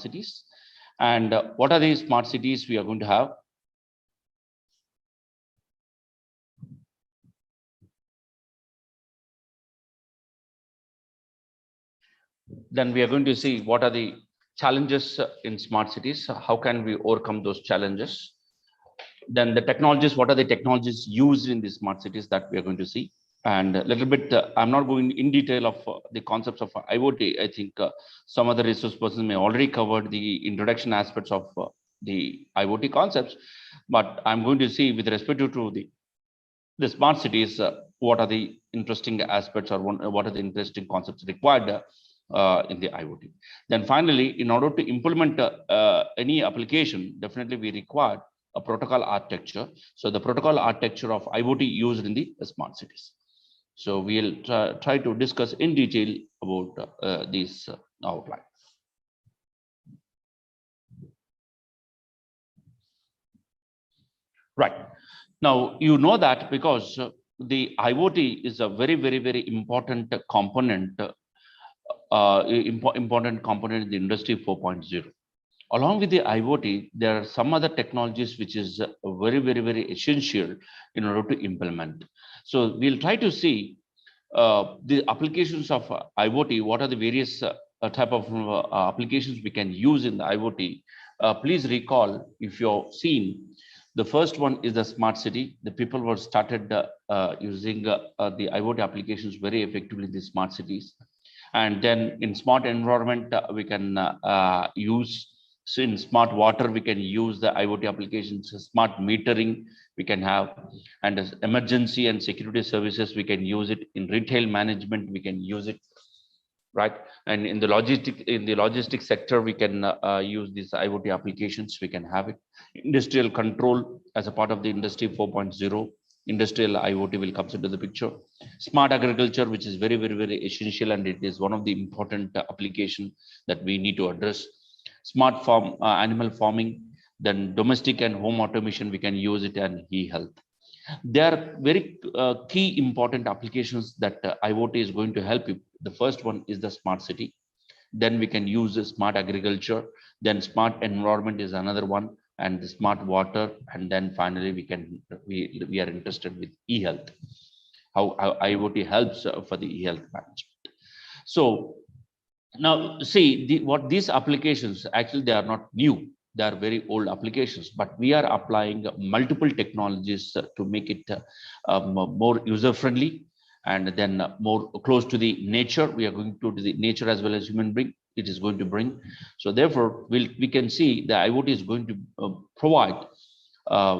cities. And what are the smart cities we are going to have? Then we are going to see what are the challenges in smart cities. How can we overcome those challenges? Then the technologies, what are the technologies used in the smart cities that we are going to see? And a little bit, I'm not going in detail of the concepts of IoT. I think some other resource persons may already covered the introduction aspects of the IoT concepts, but I'm going to see with respect to the smart cities, what are the interesting aspects or what are the interesting concepts required in the IoT. Then finally, in order to implement any application, definitely we require a protocol architecture. So the protocol architecture of IoT used in the smart cities. So we'll try to discuss in detail about this outline. Right. Now, you know that because the IoT is a very, very, very important component, important component in the industry 4.0. Along with the IoT, there are some other technologies which is very, very, very essential in order to implement. So we'll try to see the applications of IoT. What are the various type of applications we can use in the IoT? Please recall, if you've seen, the first one is the smart city. The people were started using the IoT applications very effectively in the smart cities. And then in smart environment, we can use. So in smart water, we can use the IoT applications. Smart metering we can have, and as emergency and security services we can use it. In retail management we can use it, right? And in the logistic sector we can use these IoT applications. We can have it. Industrial control as a part of the industry 4.0. Industrial IoT will come into the picture. Smart agriculture, which is very, very, very essential, and it is one of the important application that we need to address. Smart farm, animal farming, then domestic and home automation, we can use it, and e-health. There are very key important applications that IoT is going to help you. The first one is the smart city. Then we can use the smart agriculture. Then smart environment is another one, and the smart water. And then finally we are interested with e-health, how IoT helps for the e-health management. So now see what these applications actually, they are not new. They are very old applications, but we are applying multiple technologies to make it more user friendly, and then more close to the nature. We are going to the nature as well as human being. It is going to bring. So therefore, we can see the IoT is going to provide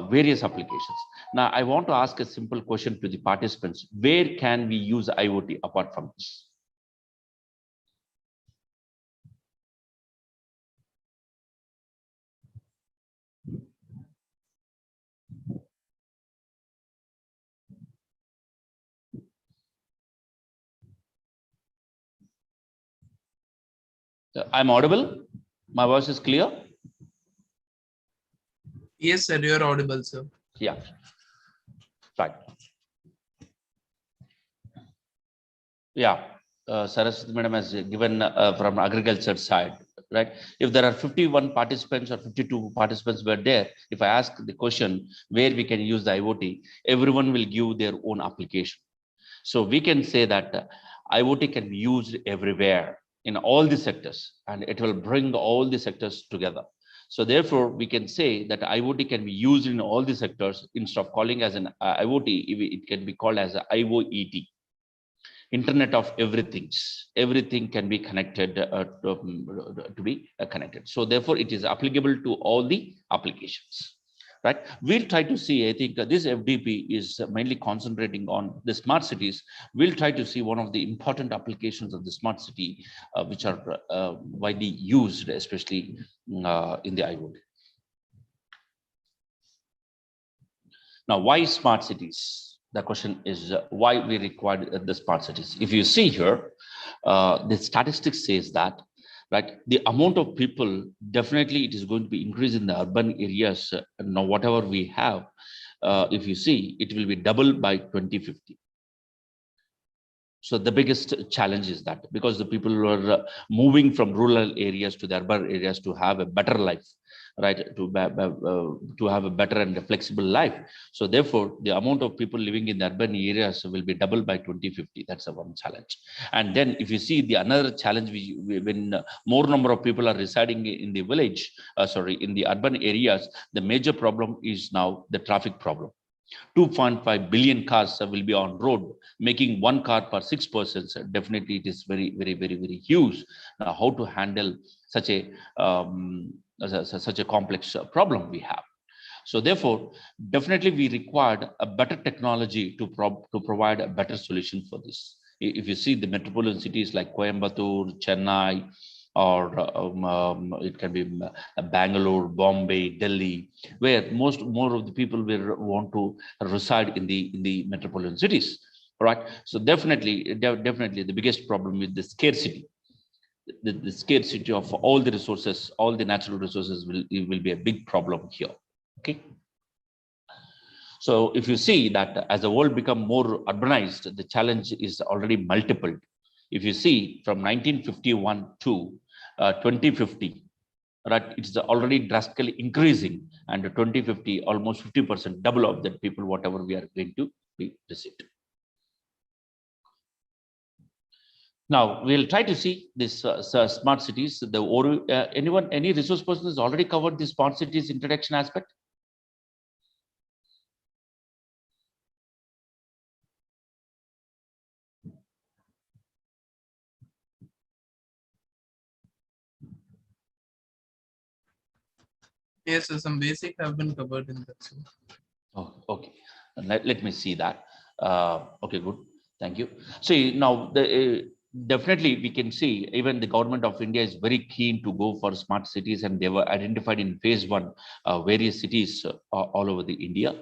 various applications. Now, I want to ask a simple question to the participants. Where can we use IoT apart from this? I'm audible? My voice is clear? Yes, sir, you are audible, sir. Yeah, right. Yeah, Saraswati Madam has given from agriculture side, right? If there are 51 participants or 52 participants were there, if I ask the question where we can use the IoT, everyone will give their own application. So we can say that IoT can be used everywhere in all the sectors, and it will bring all the sectors together. So therefore, we can say that IoT can be used in all the sectors. Instead of calling as an IoT, it can be called as a IoET. Internet of everything. Everything can be connected to be connected. So therefore, it is applicable to all the applications. Right? We'll try to see, I think this FDP is mainly concentrating on the smart cities. We'll try to see one of the important applications of the smart city, which are widely used, especially in the IoT. Now, why smart cities? The question is why we require the smart cities. If you see here, the statistics says that, right, the amount of people, definitely it is going to be increased in the urban areas. Now, whatever we have, if you see, it will be double by 2050. So the biggest challenge is that because the people were moving from rural areas to the urban areas to have a better life, right? To have a better and a flexible life. So therefore, the amount of people living in the urban areas will be doubled by 2050. That's the one challenge. And then if you see the another challenge, when more number of people are residing in the village, in the urban areas, the major problem is now the traffic problem. 2.5 billion cars will be on road, making one car per 6 persons. Definitely, it is very, very, very, very huge. Now, how to handle such a such a complex problem we have? So therefore, definitely we required a better technology to provide a better solution for this. If you see the metropolitan cities like Coimbatore, Chennai, or it can be Bangalore, Bombay, Delhi, where more of the people will want to reside in the metropolitan cities. All right. So definitely the biggest problem with the scarcity. The scarcity of all the resources, all the natural resources will be a big problem here. Okay. So if you see that as the world become more urbanized, the challenge is already multiple. If you see from 1951 to 2050, right, it's already drastically increasing, and 2050 almost 50%, double of that people, whatever we are going to visit. Now we'll try to see this smart cities. Any resource person has already covered the smart cities introduction aspect. Yes, so some basic have been covered in that. So. Oh, okay. Let me see that. Okay, good. Thank you. See, now definitely we can see even the government of India is very keen to go for smart cities, and they were identified in phase one various cities all over the India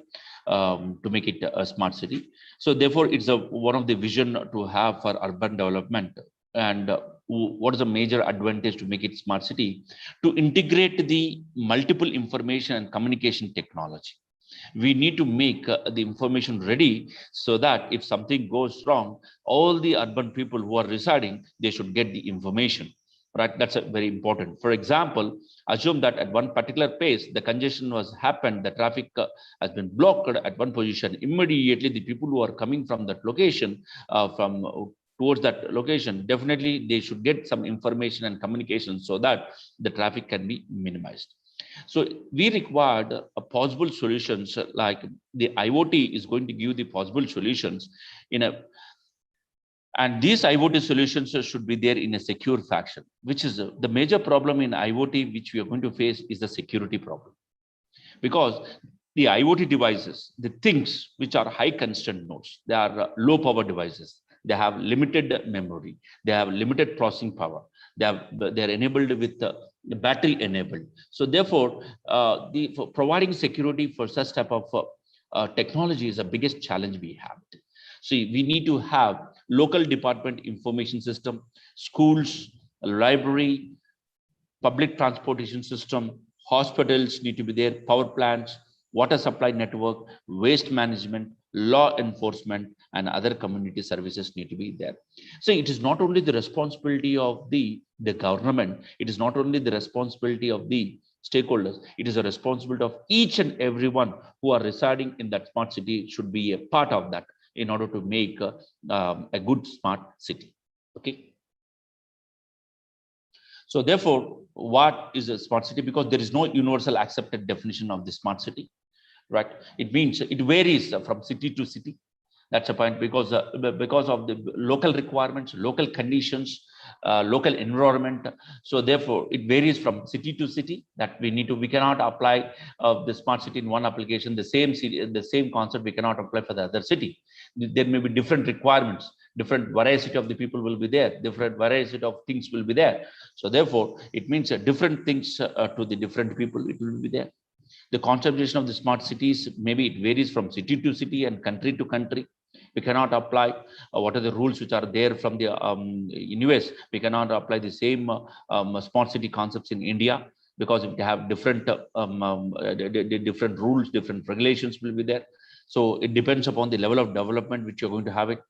to make it a smart city. So therefore, it's one of the vision to have for urban development. And what is the major advantage to make it smart city? To integrate the multiple information and communication technology. We need to make the information ready so that if something goes wrong, all the urban people who are residing, they should get the information, right? That's very important. For example, assume that at one particular pace the congestion was happened, the traffic has been blocked at one position. Immediately the people who are coming from that location, from towards that location, definitely they should get some information and communication so that the traffic can be minimized. So we required possible solutions, like the IoT is going to give the possible solutions in a, and these IoT solutions should be there in a secure fashion, which is the major problem in IoT which we are going to face is the security problem. Because the IoT devices, the things which are high constraint nodes, they are low power devices. They have limited memory. They have limited processing power. They are enabled with battery enabled. So therefore, for providing security for such type of technology is the biggest challenge we have. So we need to have local department information system, schools, library, public transportation system, hospitals need to be there, power plants, water supply network, waste management, law enforcement, and other community services need to be there. So it is not only the responsibility of the government, it is not only the responsibility of the stakeholders, it is a responsibility of each and everyone who are residing in that smart city should be a part of that in order to make a good smart city. Okay. So therefore, what is a smart city? Because there is no universal accepted definition of the smart city, right? It means it varies from city to city. That's a point, because of the local requirements, local conditions, local environment. So therefore, it varies from city to city. That we cannot apply the smart city in one application, the same city, the same concept we cannot apply for the other city. There may be different requirements, different variety of the people will be there, different variety of things will be there. So therefore, it means different things to the different people, it will be there. The concentration of the smart cities, maybe it varies from city to city and country to country. We cannot apply what are the rules which are there from the in US. We cannot apply the same smart city concepts in India, because we have different different rules, different regulations will be there. So it depends upon the level of development which you're going to have it.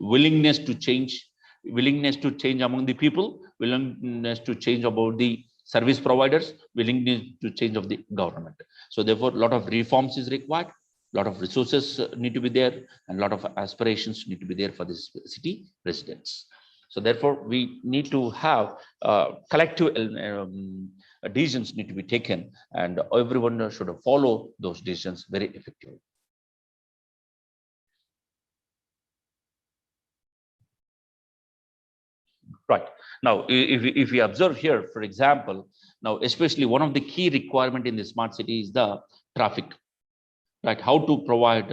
willingness to change, among the people, willingness to change about the service providers, willingness to change of the government. So therefore, a lot of reforms is required, a lot of resources need to be there, and a lot of aspirations need to be there for this city residents. So therefore, we need to have collective decisions need to be taken, and everyone should follow those decisions very effectively. Right. Now, if we observe here, for example, now, especially one of the key requirement in the smart city is the traffic, right? How to provide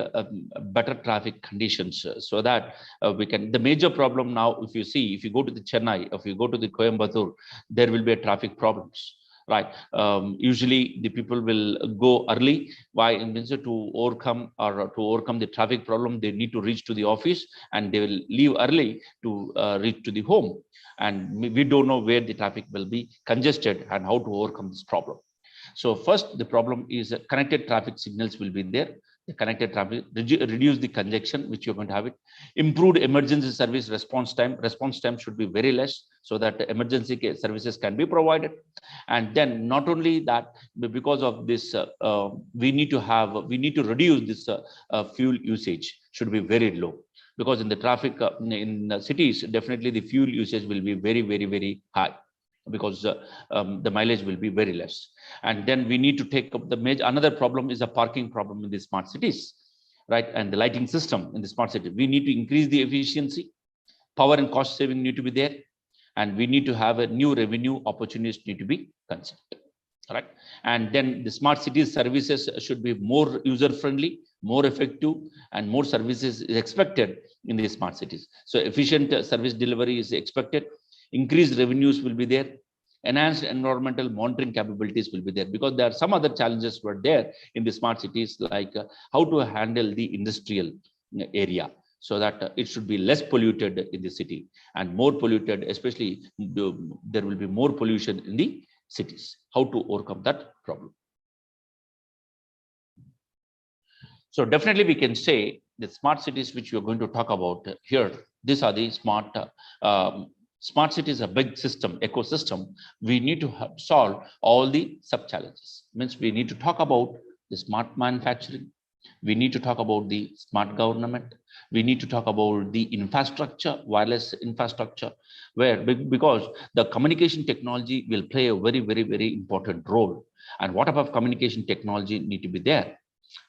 better traffic conditions so that we can, the major problem now, if you go to the Chennai, if you go to the Coimbatore, there will be a traffic problems, right? Usually the people will go early. Why? In order to overcome the traffic problem, they need to reach to the office, and they will leave early to reach to the home. And we don't know where the traffic will be congested and how to overcome this problem. So first, the problem is connected traffic signals will be there. The connected traffic, reduce the congestion, which you're going to have it. Improved emergency service response time. Response time should be very less so that emergency services can be provided. And then not only that, because of this, we need to reduce this fuel usage should be very low. Because in the traffic in cities, definitely the fuel usage will be very, very, very high, because the mileage will be very less. And then we need to take up the another problem is a parking problem in the smart cities, right? And the lighting system in the smart city. We need to increase the efficiency, power and cost saving need to be there, and we need to have a new revenue opportunities need to be considered, right? And then the smart cities services should be more user friendly, more effective, and more services is expected in the smart cities. So efficient service delivery is expected. Increased revenues will be there. Enhanced environmental monitoring capabilities will be there, because there are some other challenges were there in the smart cities, like how to handle the industrial area so that it should be less polluted in the city, and more polluted, especially there will be more pollution in the cities. How to overcome that problem? So definitely we can say the smart cities which we are going to talk about here, these are the smart cities, a big system, ecosystem. We need to solve all the sub challenges. Means we need to talk about the smart manufacturing. We need to talk about the smart government. We need to talk about the infrastructure, wireless infrastructure, where because the communication technology will play a very, very, very important role. And what type of communication technology need to be there?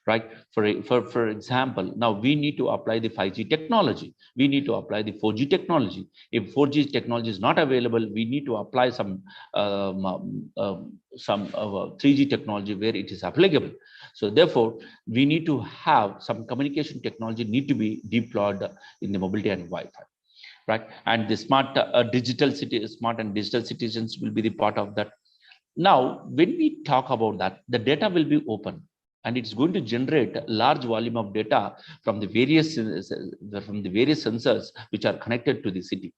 Right? For example, now we need to apply the 5G technology. We need to apply the 4G technology. If 4G technology is not available, we need to apply some 3G technology where it is applicable. So therefore, we need to have some communication technology need to be deployed in the mobility and Wi-Fi. Right? And the smart and digital citizens will be the part of that. Now, when we talk about that, the data will be open, and it's going to generate a large volume of data from the various sensors which are connected to the city.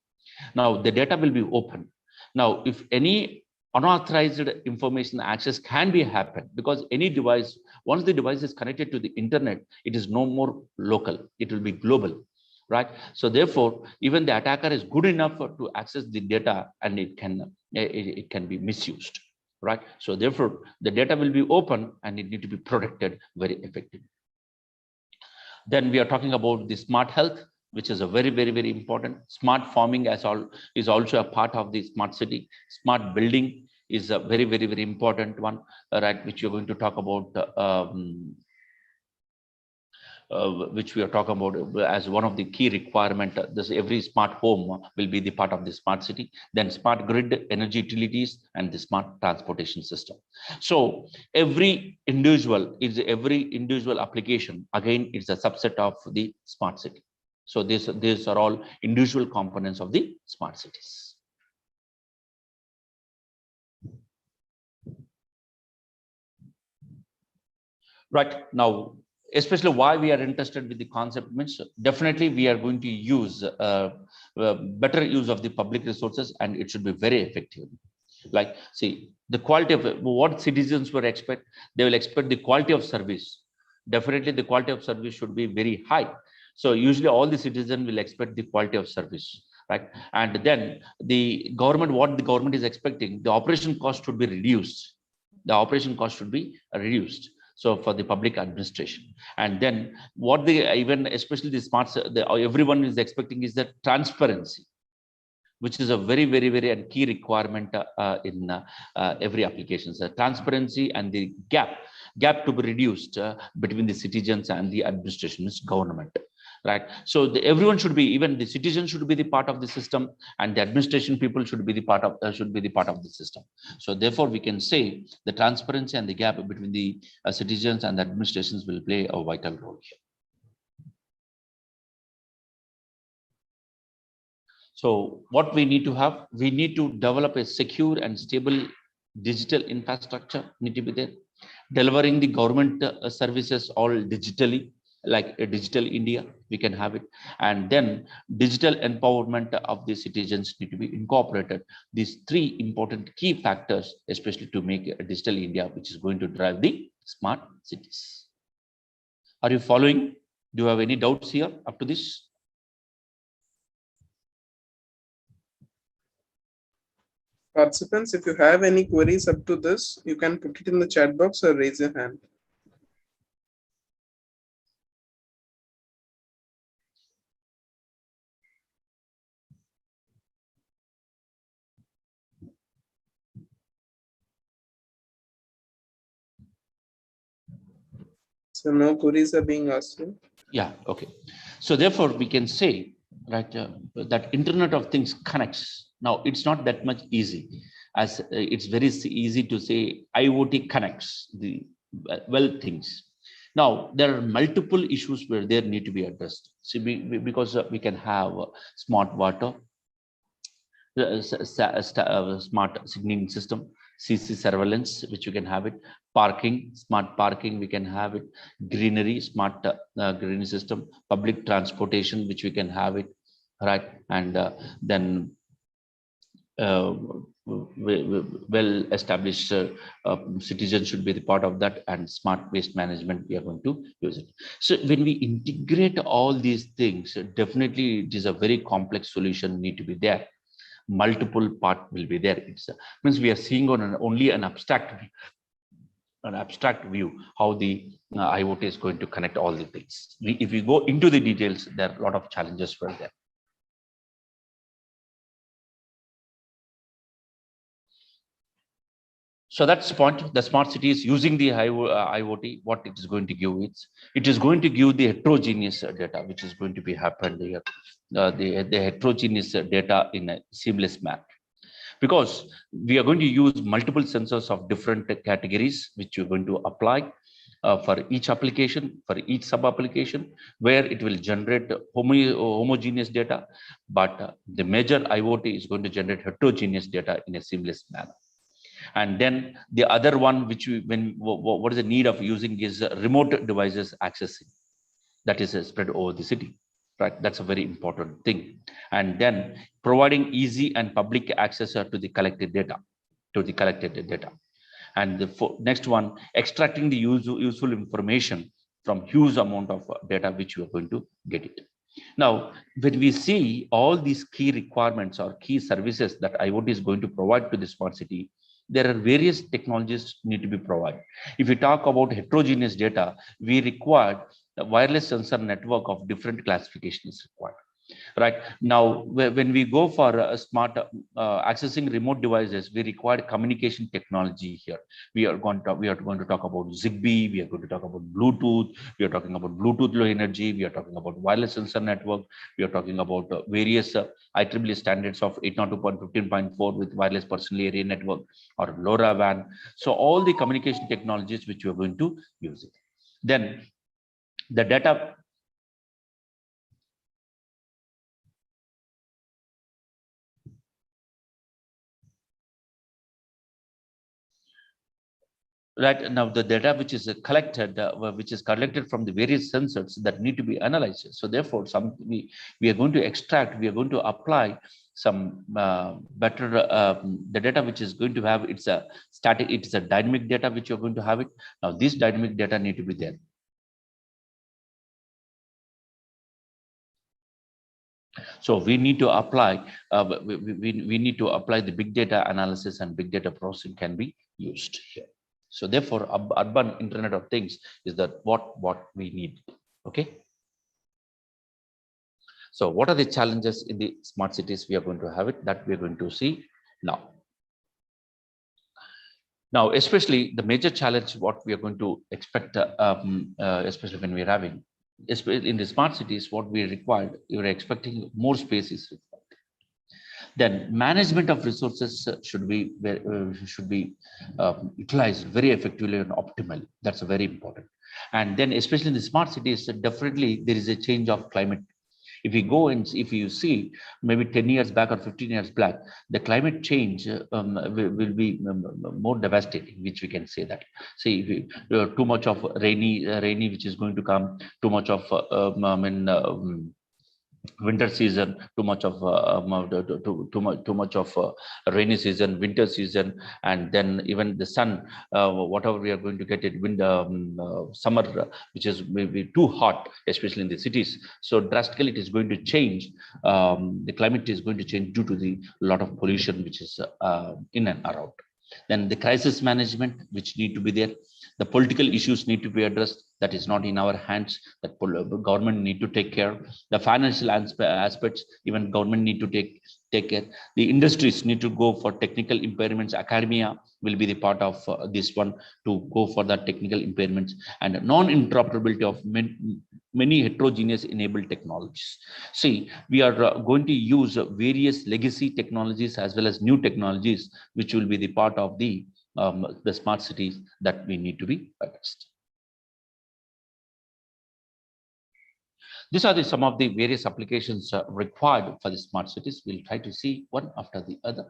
Now, the data will be open. Now, if any unauthorized information access can be happen, because any device, once the device is connected to the internet, it is no more local, it will be global, right? So therefore, even the attacker is good enough to access the data, and it can be misused. Right? So therefore, the data will be open, and it need to be protected very effectively. Then we are talking about the smart health, which is a very, very, very important. Smart farming is also a part of the smart city. Smart building is a very, very, very important one, right? Which you're going to talk about, which we are talking about as one of the key requirement. This every smart home will be the part of the smart city. Then smart grid, energy utilities, and the smart transportation system. So every individual application, again, it's a subset of the smart city. So these are all individual components of the smart cities. Right now, especially why we are interested with the concept means definitely we are going to use better use of the public resources, and it should be very effective. Like, see, the quality of what citizens will expect, they will expect the quality of service. Definitely the quality of service should be very high. So usually all the citizen will expect the quality of service, right? And then the government, what the government is expecting, the operation cost should be reduced. The operation cost should be reduced. So for the public administration, and then what they even, especially the smart, everyone is expecting is that transparency, which is a very, very, very and key requirement in every application. So transparency and the gap to be reduced between the citizens and the administration, is government, right? So everyone should be, even the citizens should be the part of the system, and the administration people should be the part of the system. So therefore, we can say the transparency and the gap between the citizens and the administrations will play a vital role here. So what we need to have, we need to develop a secure and stable digital infrastructure, need to be there. Delivering the government services all digitally, like a digital India, we can have it. And then digital empowerment of the citizens need to be incorporated. These three important key factors, especially to make a digital India, which is going to drive the smart cities. Are you following? Do you have any doubts here up to this? Participants, if you have any queries up to this, you can put it in the chat box or raise your hand. So no queries are being asked. Yeah, okay. So therefore, we can say, right, that Internet of Things connects. Now, it's not that much easy, as it's very easy to say IoT connects the things. Now, there are multiple issues where there need to be addressed. See, because we can have smart water, smart signaling system, CC surveillance, which you can have it, parking, smart parking, we can have it, greenery, smart greenery system, public transportation, which we can have it, right? And then well established citizens should be the part of that, and smart waste management, we are going to use it. So when we integrate all these things, definitely it is a very complex solution need to be there. Multiple part will be there. It's means we are seeing on only an abstract view how the IoT is going to connect all the things. If we go into the details, there are a lot of challenges for there. So that's the point. The smart city is using the IoT. What it is going to give, it is going to give the heterogeneous data, which is going to be happened here. The heterogeneous data in a seamless manner, because we are going to use multiple sensors of different categories, which you're going to apply for each application, for each sub application, where it will generate homogeneous data, but the major IoT is going to generate heterogeneous data in a seamless manner. And then the other one, which what is the need of using, is remote devices accessing, that is spread over the city, right? That's a very important thing. And then providing easy and public access to the collected data, and the next one, extracting the useful information from huge amount of data, which you are going to get it. Now, when we see all these key requirements or key services that IoT is going to provide to the smart city, there are various technologies need to be provided. If we talk about heterogeneous data, we require a wireless sensor network of different classifications required. Right now, when we go for smart accessing remote devices, we require communication technology here. We are going to talk about Zigbee. We are going to talk about Bluetooth. We are talking about Bluetooth low energy. We are talking about wireless sensor network. We are talking about various IEEE standards of 802.15.4 with wireless personal area network or LoRaWAN. So all the communication technologies which we are going to use it. Then the data. Right now, the data which is collected from the various sensors that need to be analyzed. So therefore, we are going to extract, we are going to apply some better the data which is going to have, it's a static, it's a dynamic data which you're going to have it. Now, this dynamic data need to be there. So we need to apply, we need to apply the big data analysis, and big data processing can be used here. So therefore, urban Internet of Things is that what we need. Okay. So what are the challenges in the smart cities? We are going to have it, that we are going to see now. Now, especially the major challenge, what we are going to expect, especially when we are having, especially in the smart cities, what we required, you are expecting more spaces. Then management of resources should be utilized very effectively and optimally. That's very important. And then, especially in the smart cities, definitely there is a change of climate. If you go and if you see maybe 10 years back or 15 years back, the climate change will be more devastating, which we can say that. See, if you, too much of rainy, which is going to come, too much of winter season, too much of too much of rainy season, winter season, and then even the sun, whatever we are going to get it, summer, which is maybe too hot, especially in the cities. So drastically, it is going to change. The climate is going to change due to the lot of pollution which is in and around. Then the crisis management, which need to be there. The political issues need to be addressed. That is not in our hands. That government need to take care. The financial aspects, even government need to take care. The industries need to go for technical impairments. Academia will be the part of this one to go for that technical impairments, and non-interoperability of many heterogeneous enabled technologies. See, we are going to use various legacy technologies as well as new technologies, which will be the part of the smart cities that we need to be addressed. These are some of the various applications required for the smart cities. We'll try to see one after the other.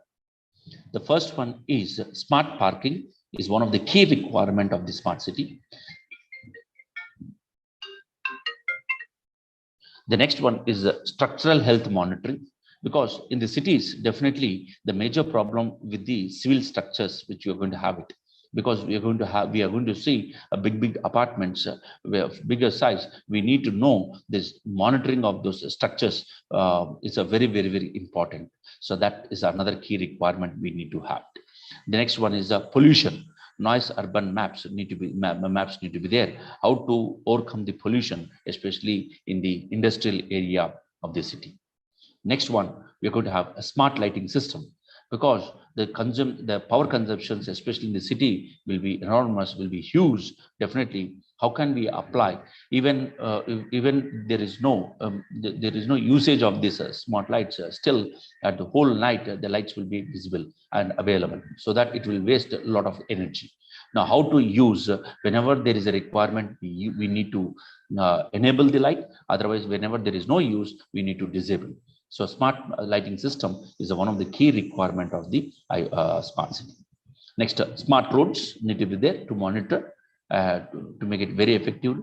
The first one is smart parking is one of the key requirement of the smart city. The next one is structural health monitoring, because in the cities, definitely the major problem with the civil structures, which you're going to have it, because we are going to see a big apartments with bigger size. We need to know this monitoring of those structures is a very important. So that is another key requirement we need to have. The next one is pollution. Noise urban maps need to be there. How to overcome the pollution, especially in the industrial area of the city. Next one, we are going to have a smart lighting system, because the power consumptions, especially in the city, will be enormous, will be huge. Definitely, how can we apply? Even there is no usage of this smart lights. Still, at the whole night, the lights will be visible and available, so that it will waste a lot of energy. Now, how to use? Whenever there is a requirement, we need to enable the light. Otherwise, whenever there is no use, we need to disable. So smart lighting system is one of the key requirement of the smart city. Next, smart roads need to be there to monitor, to make it very effective.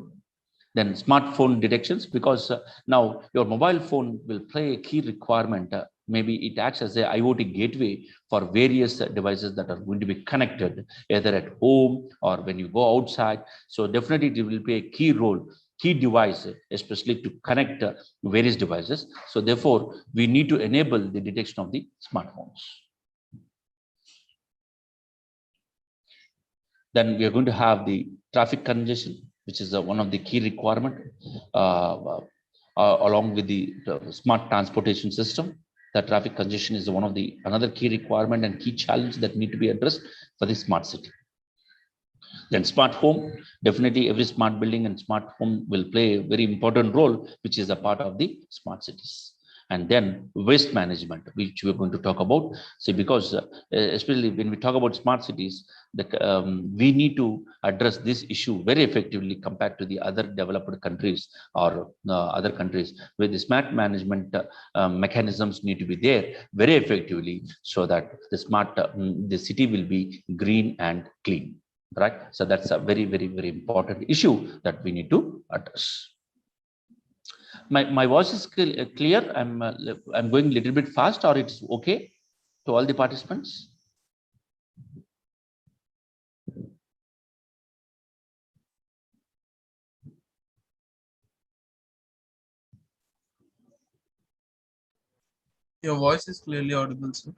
Then smartphone detections, because now your mobile phone will play a key requirement. Maybe it acts as a IoT gateway for various devices that are going to be connected either at home or when you go outside. So definitely it will play a key role, key device, especially to connect various devices. So therefore, we need to enable the detection of the smartphones. Then we are going to have the traffic congestion, which is one of the key requirement, along with the smart transportation system. The traffic congestion is one of the another key requirement and key challenge that need to be addressed for the smart city. Then smart home, definitely every smart building and smart home will play a very important role, which is a part of the smart cities. And then waste management, which we're going to talk about. So because especially when we talk about smart cities, we need to address this issue very effectively compared to the other developed countries or other countries, where the smart management mechanisms need to be there very effectively, so that the city will be green and clean. Right. So that's a very important issue that we need to address. My voice is clear. I'm going a little bit fast, or it's okay to all the participants? Your voice is clearly audible, sir.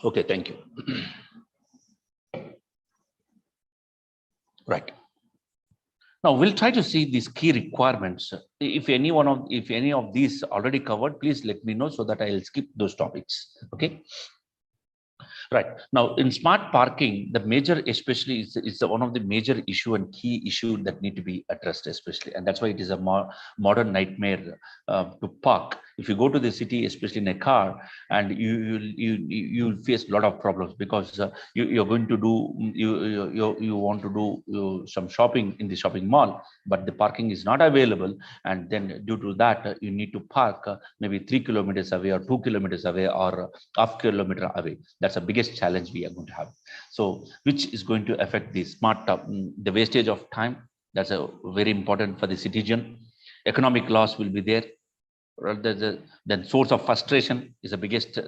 Okay, thank you. Right. Now we'll try to see these key requirements. If any of these already covered, please let me know so that I'll skip those topics. Okay. Right. Now, in smart parking, the major, especially, is one of the major issue and key issue that need to be addressed, especially, and that's why it is a modern nightmare to park. If you go to the city, especially in a car, and you'll face a lot of problems because you're going to do you want to do some shopping in the shopping mall, but the parking is not available, and then due to that, you need to park maybe 3 kilometers away or 2 kilometers away or half kilometer away. That's the biggest challenge we are going to have. So which is going to affect the smart the wastage of time. That's a very important for the citizen. Economic loss will be there. Then source of frustration is the biggest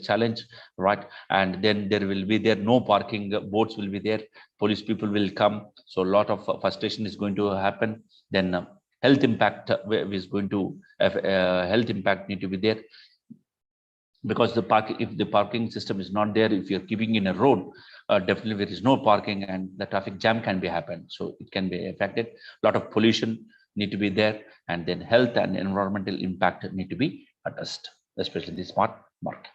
challenge, right? And then there will be there no parking boards will be there. Police people will come. So a lot of frustration is going to happen. Then health impact is going to health impact need to be there, because if the parking system is not there, if you're keeping in a road, definitely there is no parking and the traffic jam can be happen, so it can be affected. A lot of pollution need to be there, and then health and environmental impact need to be addressed, especially the smart market.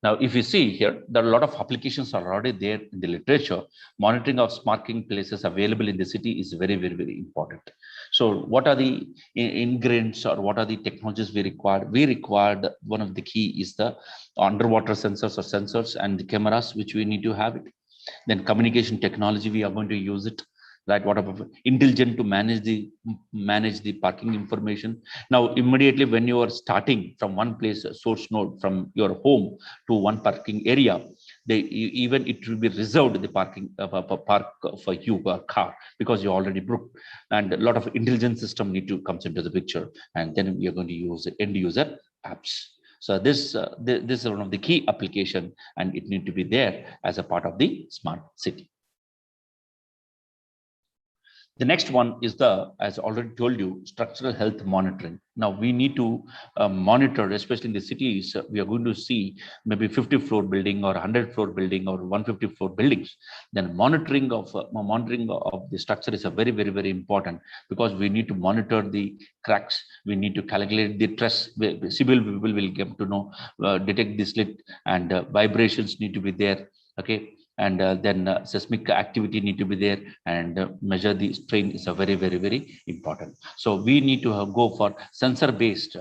Now, if you see here, there are a lot of applications are already there in the literature. Monitoring of parking places available in the city is very, very, very important. So what are the ingredients or what are the technologies we require? We required, one of the key is the underwater sensors or sensors and the cameras, which we need to have it. Then communication technology, we are going to use it. Right, what about intelligent to manage the parking information. Now immediately when you are starting from one place, source node from your home to one parking area, even it will be reserved the parking park for you car, because you already booked, and a lot of intelligence system need to comes into the picture, and then we are going to use end user apps. So this is one of the key application, and it need to be there as a part of the smart city. The next one is as I already told you, structural health monitoring. Now we need to monitor, especially in the cities, we are going to see maybe 50-floor building or 100-floor building or 150-floor buildings. Then monitoring of the structure is a very, very, very important, because we need to monitor the cracks. We need to calculate the stress. Civil people will get to know, detect the slit, and vibrations need to be there. Okay. And then seismic activity need to be there, and measure the strain is a very, very, very important. So we need to go for sensor based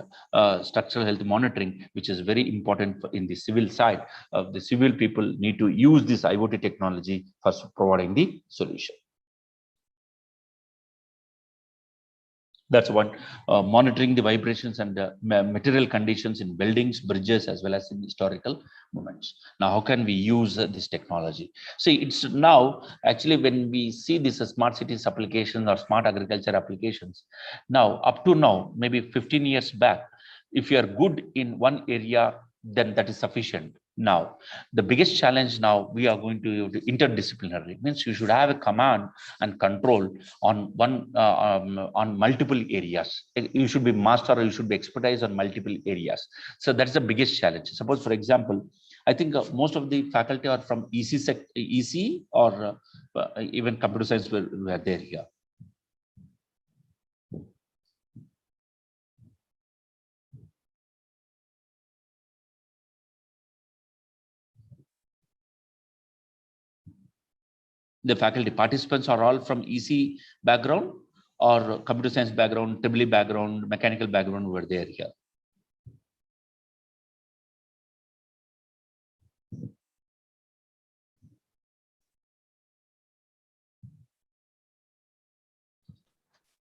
structural health monitoring, which is very important in the civil side. The civil people need to use this IoT technology for providing the solution. That's one, monitoring the vibrations and material conditions in buildings, bridges, as well as in historical moments. Now, how can we use this technology? See, it's now actually when we see this smart cities application or smart agriculture applications, now up to now, maybe 15 years back, if you are good in one area, then that is sufficient. Now, the biggest challenge now we are going to interdisciplinary, means you should have a command and control on on multiple areas. You should be master, or you should be expertise on multiple areas. So that's the biggest challenge. Suppose, for example, I think most of the faculty are from EC or even computer science were there here. The faculty participants are all from EC background or computer science background, Triple background, mechanical background were there here.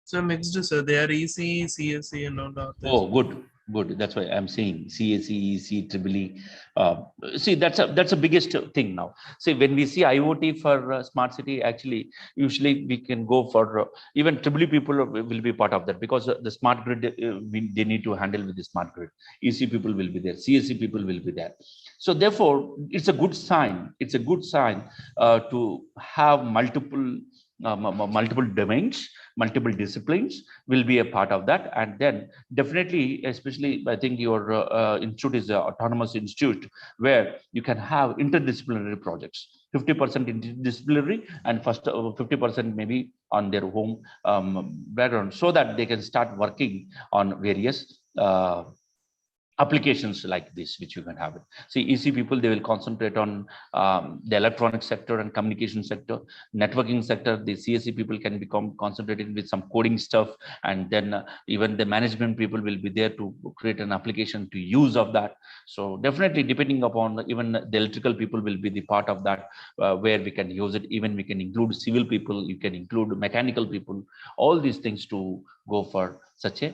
So mixed, sir. They are EC, CSC, and all that. Oh, good. Good. That's why I'm saying CAC, EC, EEE. See, that's a biggest thing now. See, when we see IoT for smart city, actually, usually we can go for even EEE people will be part of that, because the smart grid they need to handle with the smart grid. EC people will be there. CAC people will be there. So therefore, it's a good sign. It's a good sign to have multiple domains, multiple disciplines will be a part of that. And then definitely, especially I think your institute is an autonomous institute where you can have interdisciplinary projects, 50% interdisciplinary and first 50% maybe on their home background, so that they can start working on various applications like this, which you can have it. See, EC people, they will concentrate on the electronic sector and communication sector, networking sector. The CSE people can become concentrated with some coding stuff, and then even the management people will be there to create an application to use of that. So definitely, depending upon even the electrical people will be the part of that, where we can use it. Even we can include civil people, you can include mechanical people, all these things to go for such a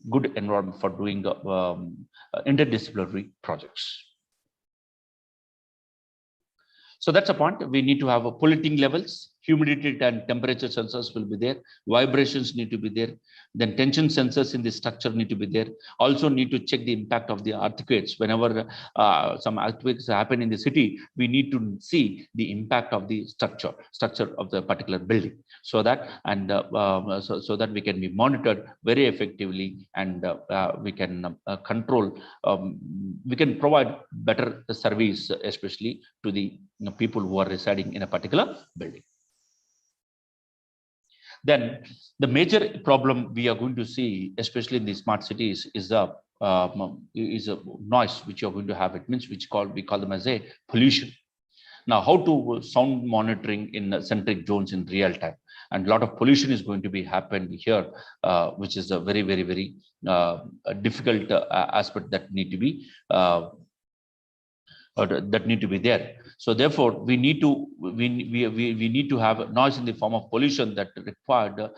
good environment for doing interdisciplinary projects. So that's a point. We need to have a polluting levels, humidity and temperature sensors will be there, vibrations need to be there, then tension sensors in the structure need to be there. Also need to check the impact of the earthquakes. Whenever some earthquakes happen in the city, we need to see the impact of the structure of the particular building, so that and so that we can be monitored very effectively, and we can control, we can provide better service, especially to the people who are residing in a particular building. Then the major problem we are going to see, especially in the smart cities, is a noise which you're going to have. It means we call them as a pollution. Now, how to sound monitoring in centric zones in real time, and a lot of pollution is going to be happening here, which is a very difficult aspect that need to be there. So therefore, we need to have noise in the form of pollution that required,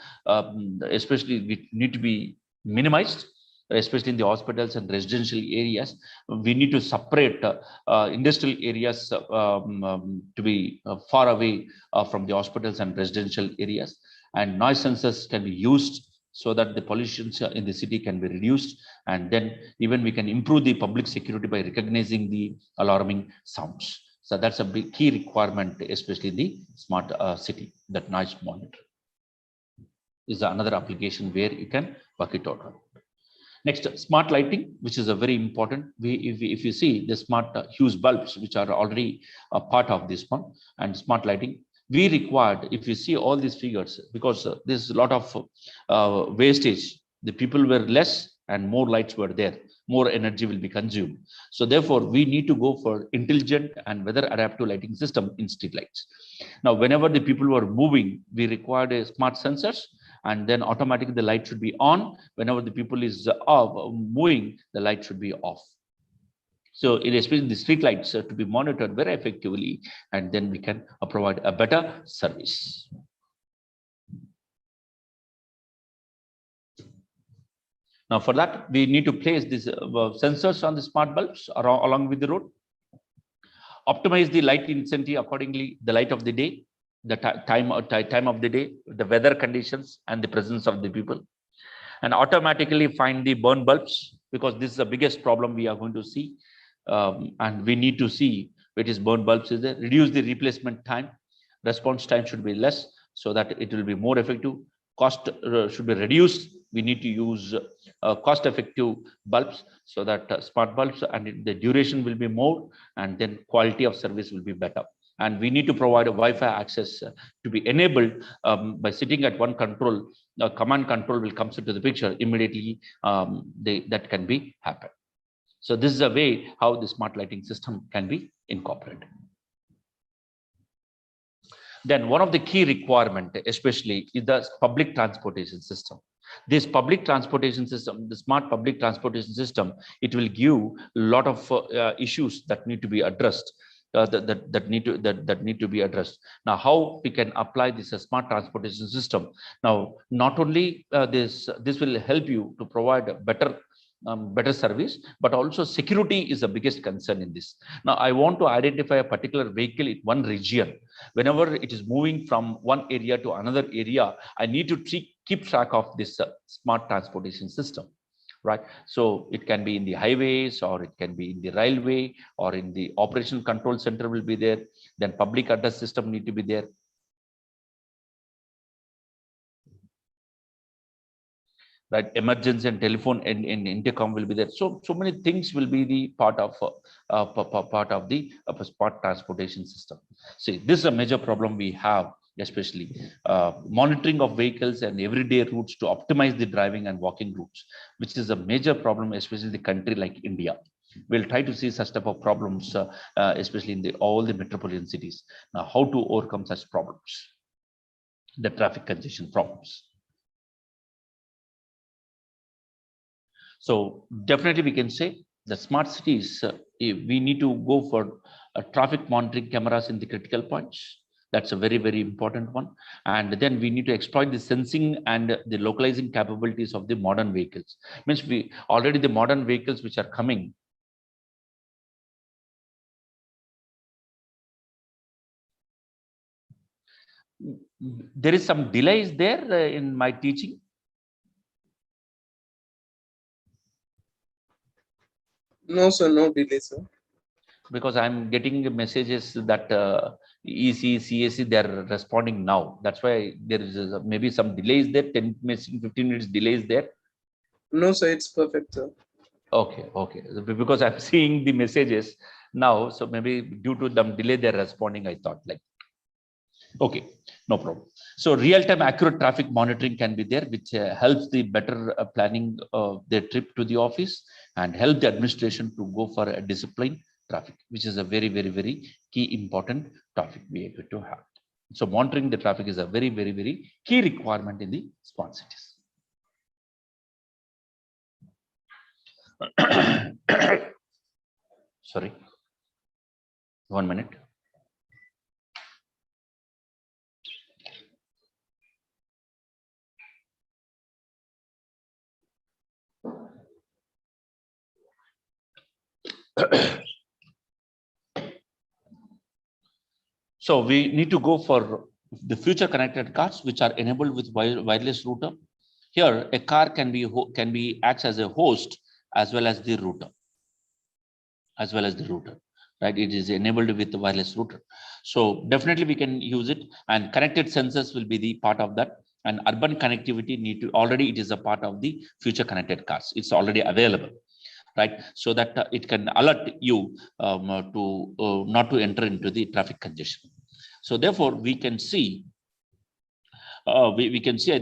especially we need to be minimized, especially in the hospitals and residential areas. We need to separate industrial areas to be far away from the hospitals and residential areas, and noise sensors can be used so that the pollution in the city can be reduced. And then even we can improve the public security by recognizing the alarming sounds. So that's a big key requirement, especially in the smart city, that noise monitor is another application where you can work it out. Next, smart lighting, which is a very important. If you see the smart hues bulbs, which are already a part of this one, and smart lighting, we required, if you see all these figures, because there's a lot of wastage, the people were less and more lights were there, more energy will be consumed. So therefore, we need to go for intelligent and weather adaptive lighting system in street lights. Now, whenever the people were moving, we required a smart sensors, and then automatically the light should be on. Whenever the people is moving, the light should be off. So it is the street lights to be monitored very effectively, and then we can provide a better service. Now, for that, we need to place these sensors on the smart bulbs along with the road. Optimize the light intensity accordingly, the light of the day, the time of the day, the weather conditions, and the presence of the people. And automatically find the burn bulbs, because this is the biggest problem we are going to see. And we need to see which is burn bulbs is there. Reduce the replacement time. Response time should be less, so that it will be more effective. Cost should be reduced. We need to use cost-effective bulbs, so that smart bulbs, and the duration will be more, and then quality of service will be better. And we need to provide a Wi-Fi access to be enabled by sitting at one control. Command control will come into the picture immediately. That can be happen. So this is a way how the smart lighting system can be incorporated. Then one of the key requirement, especially, is the public transportation system. This public transportation system, the smart public transportation system, it will give a lot of issues that need to be addressed. That need to be addressed. Now, how we can apply this smart transportation system? Now, not only this will help you to provide a better better service, but also security is the biggest concern in this. Now, I want to identify a particular vehicle in one region. Whenever it is moving from one area to another area, I need to keep track of this smart transportation system, right? So it can be in the highways, or it can be in the railway, or in the operation control center will be there. Then public address system need to be there. Right, emergency and telephone and intercom will be there. So many things will be the part of the smart transportation system. See, this is a major problem we have, especially monitoring of vehicles and everyday routes to optimize the driving and walking routes, which is a major problem, especially the country like India. We'll try to see such type of problems, especially in all the metropolitan cities. Now, how to overcome such problems, the traffic congestion problems. So definitely we can say the smart cities, we need to go for traffic monitoring cameras in the critical points. That's a very, very important one. And then we need to exploit the sensing and the localizing capabilities of the modern vehicles. Means we already the modern vehicles which are coming. There is some delays there in my teaching. No, sir, no delay, sir. Because I'm getting messages that EC, CAC, they're responding now. That's why there is maybe some delays there, 10 minutes, 15 minutes delays there. No, sir, it's perfect, sir. Okay, okay. Because I'm seeing the messages now, so maybe due to them delay, they're responding, I thought like. Okay, no problem. So real-time accurate traffic monitoring can be there, which helps the better planning their trip to the office and help the administration to go for a discipline traffic, which is a very, very, very key important topic we are going to have. So monitoring the traffic is a very, very, very key requirement in the smart cities. Sorry, 1 minute. So we need to go for the future connected cars, which are enabled with wireless router. Here, a car can be acts as a host as well as the router, right? It is enabled with the wireless router. So definitely we can use it, and connected sensors will be the part of that. And urban connectivity already it is a part of the future connected cars. It's already available, right? So that it can alert you to not to enter into the traffic congestion. So therefore, we can see, I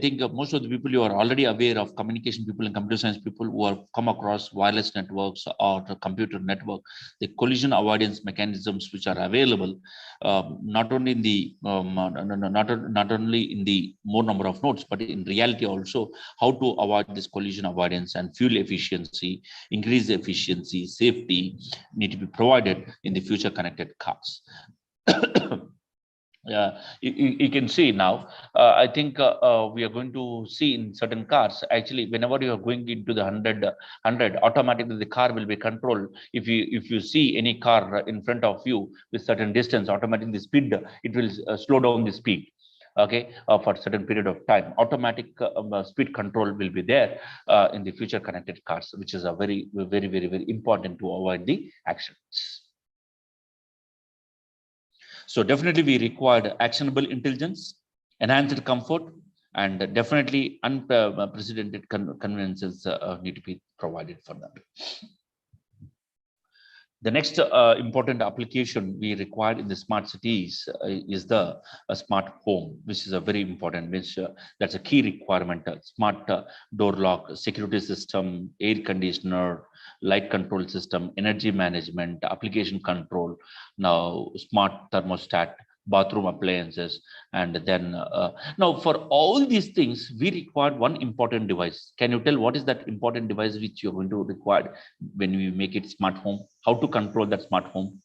think most of the people, you are already aware of communication people and computer science people who have come across wireless networks or the computer network, the collision avoidance mechanisms which are available, not only in the not only in the more number of nodes, but in reality also how to avoid this collision avoidance and fuel efficiency, increase efficiency, safety need to be provided in the future connected cars. Yeah, you can see now. I think we are going to see in certain cars. Actually, whenever you are going into the 100, automatically the car will be controlled. If you see any car in front of you with certain distance, automatically the speed it will slow down the speed. Okay, for a certain period of time, automatic speed control will be there in the future connected cars, which is a very, very, very, very important to avoid the accidents. So definitely we required actionable intelligence, enhanced comfort, and definitely unprecedented conveniences need to be provided for them. The next important application we required in the smart cities is the smart home, which is a very important, which that's a key requirement. Smart door lock, security system, air conditioner, light control system, energy management, application control, now smart thermostat, bathroom appliances, and then now for all these things we require one important device. Can you tell what is that important device which you're going to require when we make it smart home? How to control that smart home?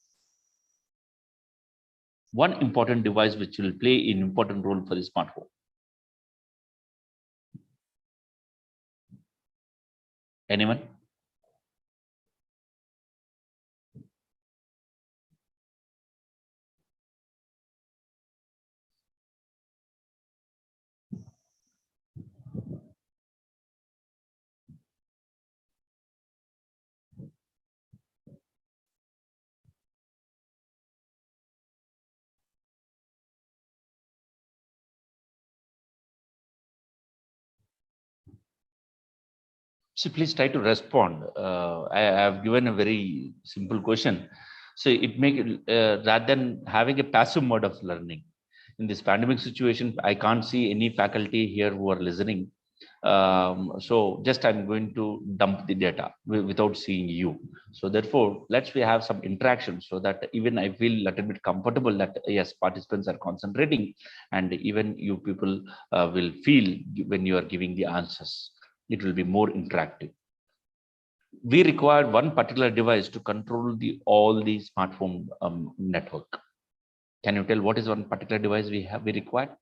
One important device which will play an important role for the smart home. Anyone? So please try to respond. I have given a very simple question. So it make rather than having a passive mode of learning. In this pandemic situation, I can't see any faculty here who are listening. So just I'm going to dump the data without seeing you. So therefore, let's we have some interaction so that even I feel a little bit comfortable that yes, participants are concentrating, and even you people will feel when you are giving the answers. It will be more interactive. We require one particular device to control all the smartphone network. Can you tell what is one particular device we require?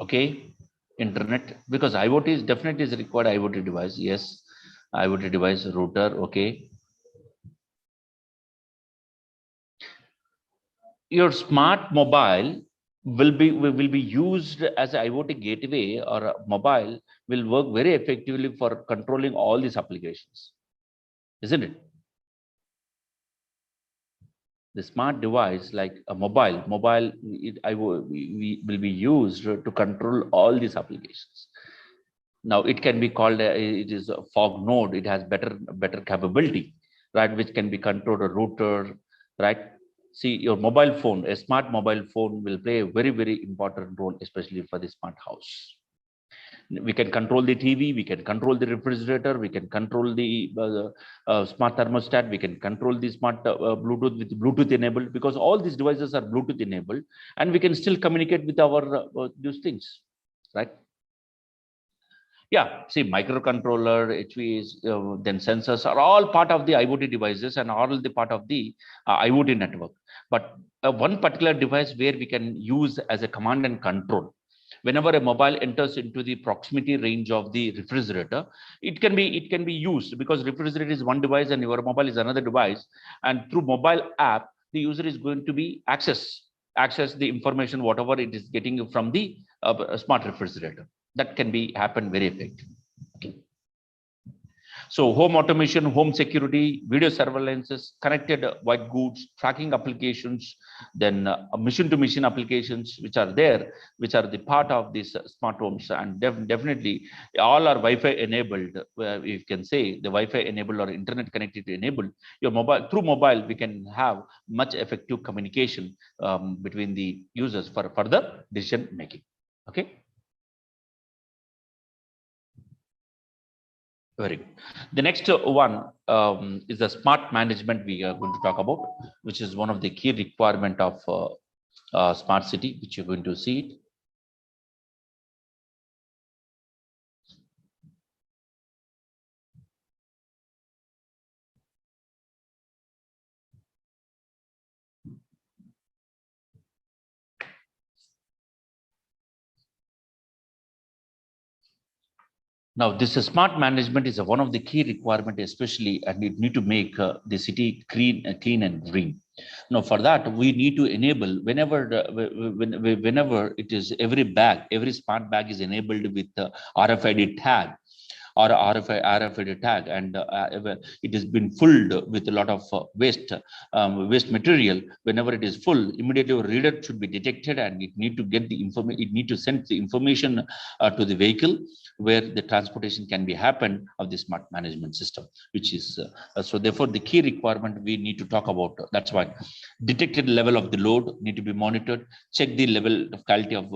Okay, internet, because IoT is definitely is required IoT device. Yes, IoT device router. Okay, your smart mobile will be used as an IoT gateway, or a mobile will work very effectively for controlling all these applications, isn't it? The smart device like a mobile we will be used to control all these applications. Now it can be called it is a fog node. It has better capability, right, which can be controlled a router, right? See, your mobile phone, a smart mobile phone will play a very important role, especially for the smart house. We can control the TV, we can control the refrigerator, we can control the smart thermostat, we can control the smart Bluetooth with Bluetooth enabled, because all these devices are Bluetooth enabled, and we can still communicate with our these things, right? Yeah, see, microcontroller, HVs, then sensors are all part of the IoT devices and all the part of the IoT network. But one particular device where we can use as a command and control, whenever a mobile enters into the proximity range of the refrigerator, it can be used, because refrigerator is one device and your mobile is another device, and through mobile app the user is going to be access the information whatever it is getting from the smart refrigerator. That can be happen very effectively. So home automation, home security, video surveillances, connected white goods, tracking applications, then machine to machine applications, which are there, which are the part of these smart homes, and definitely all are Wi-Fi enabled. You can say the Wi-Fi enabled or internet connectivity enabled. Your mobile, through mobile, we can have much effective communication between the users for further decision making. Okay. Very good. The next one is the smart management we are going to talk about, which is one of the key requirement of smart city, which you're going to see it. Now, this smart management is one of the key requirement, especially, and it need to make the city clean and green. Now, for that, we need to enable whenever it is every smart bag is enabled with RFID tag or RFID tag, and it has been filled with a lot of waste material. Whenever it is full, immediately a reader should be detected, and it need to get the information. It need to send the information to the vehicle where the transportation can be happen of the smart management system, which is so. Therefore, the key requirement we need to talk about. That's why detected level of the load need to be monitored. Check the level of quality of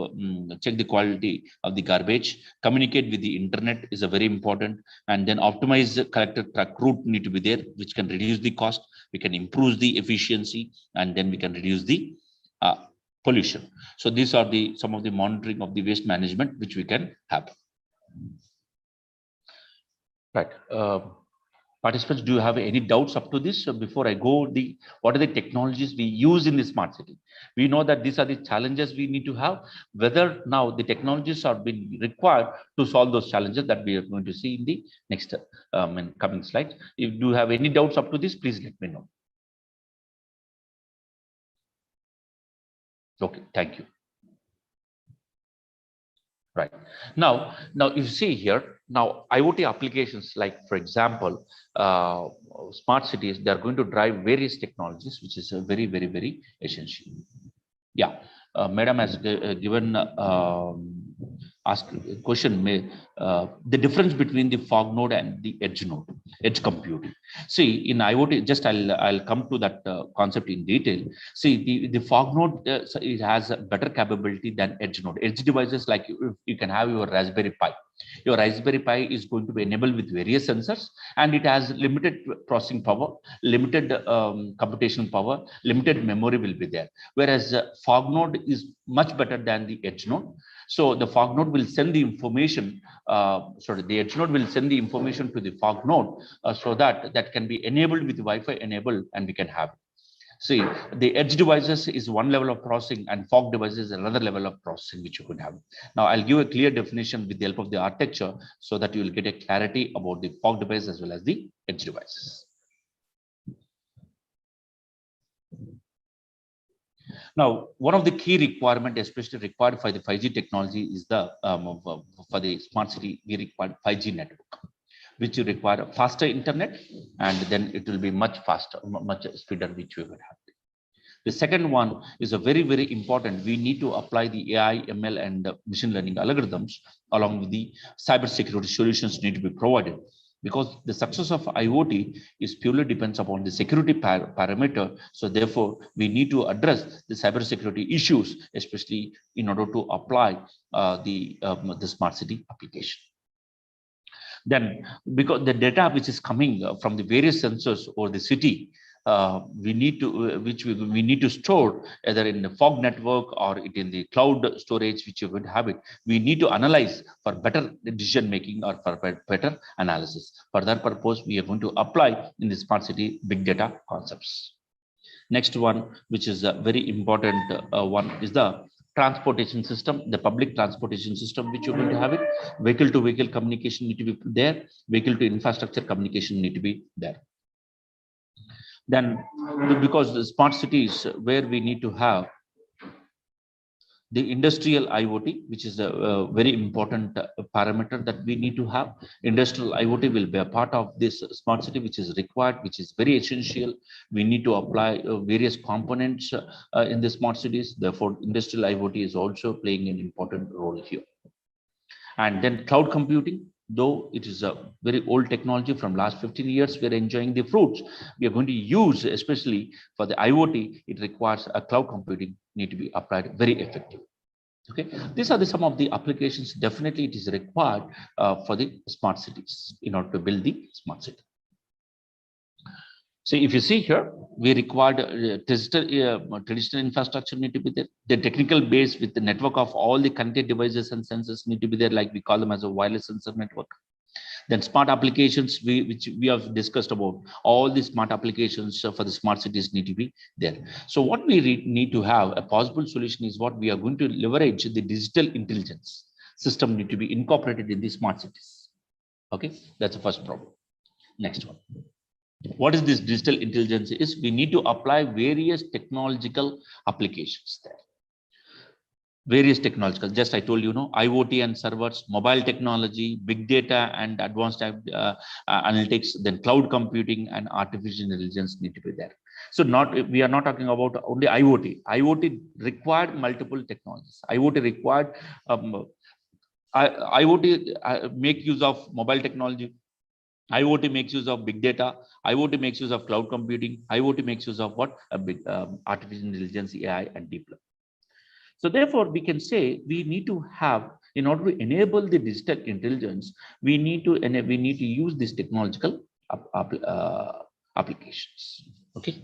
check the quality of the garbage. Communicate with the internet is a very important, and then optimize the collector truck route need to be there, which can reduce the cost. We can improve the efficiency, and then we can reduce the pollution. So these are the some of the monitoring of the waste management which we can have. Right. Participants, do you have any doubts up to this? So before I go, what are the technologies we use in the smart city? We know that these are the challenges we need to have. Whether now the technologies are being required to solve those challenges that we are going to see in the next in coming slides. If you have any doubts up to this, please let me know. Okay, thank you. Right. Now you see here, now IoT applications, like for example, smart cities, they are going to drive various technologies, which is very, very, very essential. Yeah, Madam has given asked a question. The difference between the fog node and the edge node, edge computing. See, in IoT, just I'll come to that concept in detail. See, the fog node, it has a better capability than edge node. Edge devices, like you can have your Raspberry Pi. Your Raspberry Pi is going to be enabled with various sensors, and it has limited processing power, limited computational power, limited memory will be there. Whereas fog node is much better than the edge node. So the fog node will send the information, the edge node will send the information to the fog node, so that can be enabled with Wi-Fi enabled, and we can have it. See, the edge devices is one level of processing, and fog devices is another level of processing which you could have. Now, I'll give a clear definition with the help of the architecture, so that you will get a clarity about the fog device as well as the edge devices. Now, one of the key requirements, especially required for the 5G technology, is the for the smart city, we require 5G network, which you require a faster internet, and then it will be much faster, much speeder, which we would have. The second one is a very, very important. We need to apply the AI, ML, and machine learning algorithms, along with the cybersecurity solutions need to be provided, because the success of IoT is purely depends upon the security parameter. So therefore, we need to address the cybersecurity issues, especially in order to apply the smart city application. Then, because the data which is coming from the various sensors or the city, we need to we need to store either in the fog network or it in the cloud storage, which you would have it. We need to analyze for better decision making or for better analysis. For that purpose, we are going to apply in the smart city big data concepts. Next one, which is a very important one, is the transportation system, the public transportation system, which you're going to have it. Vehicle to vehicle communication need to be there. Vehicle to infrastructure communication need to be there. Then, because the smart cities, where we need to have the industrial IoT, which is a very important parameter that we need to have. Industrial IoT will be a part of this smart city, which is required, which is very essential. We need to apply various components in the smart cities. Therefore, industrial IoT is also playing an important role here. And then cloud computing, though it is a very old technology from last 15 years, we're enjoying the fruits. We are going to use, especially for the IoT, it requires a cloud computing need to be applied very effectively. Okay, these are some of the applications. Definitely it is required for the smart cities in order to build the smart city. So if you see here, we required traditional infrastructure need to be there. The technical base with the network of all the connected devices and sensors need to be there, like we call them as a wireless sensor network. Then smart applications, which we have discussed about, all the smart applications for the smart cities need to be there. So what we need to have a possible solution is what we are going to leverage the digital intelligence system need to be incorporated in the smart cities. Okay, that's the first problem. Next one. What is this digital intelligence? Is we need to apply various technological applications there. Various technological, just I told you, IoT and servers, mobile technology, big data and advanced analytics, then cloud computing and artificial intelligence need to be there. So we are not talking about only IoT. IoT required multiple technologies. IoT required IoT make use of mobile technology. IoT makes use of big data. IoT makes use of cloud computing. IoT makes use of what? A big artificial intelligence, AI, and deep learning. So therefore, we can say we need to have, in order to enable the digital intelligence, we need to use these technological applications. Okay.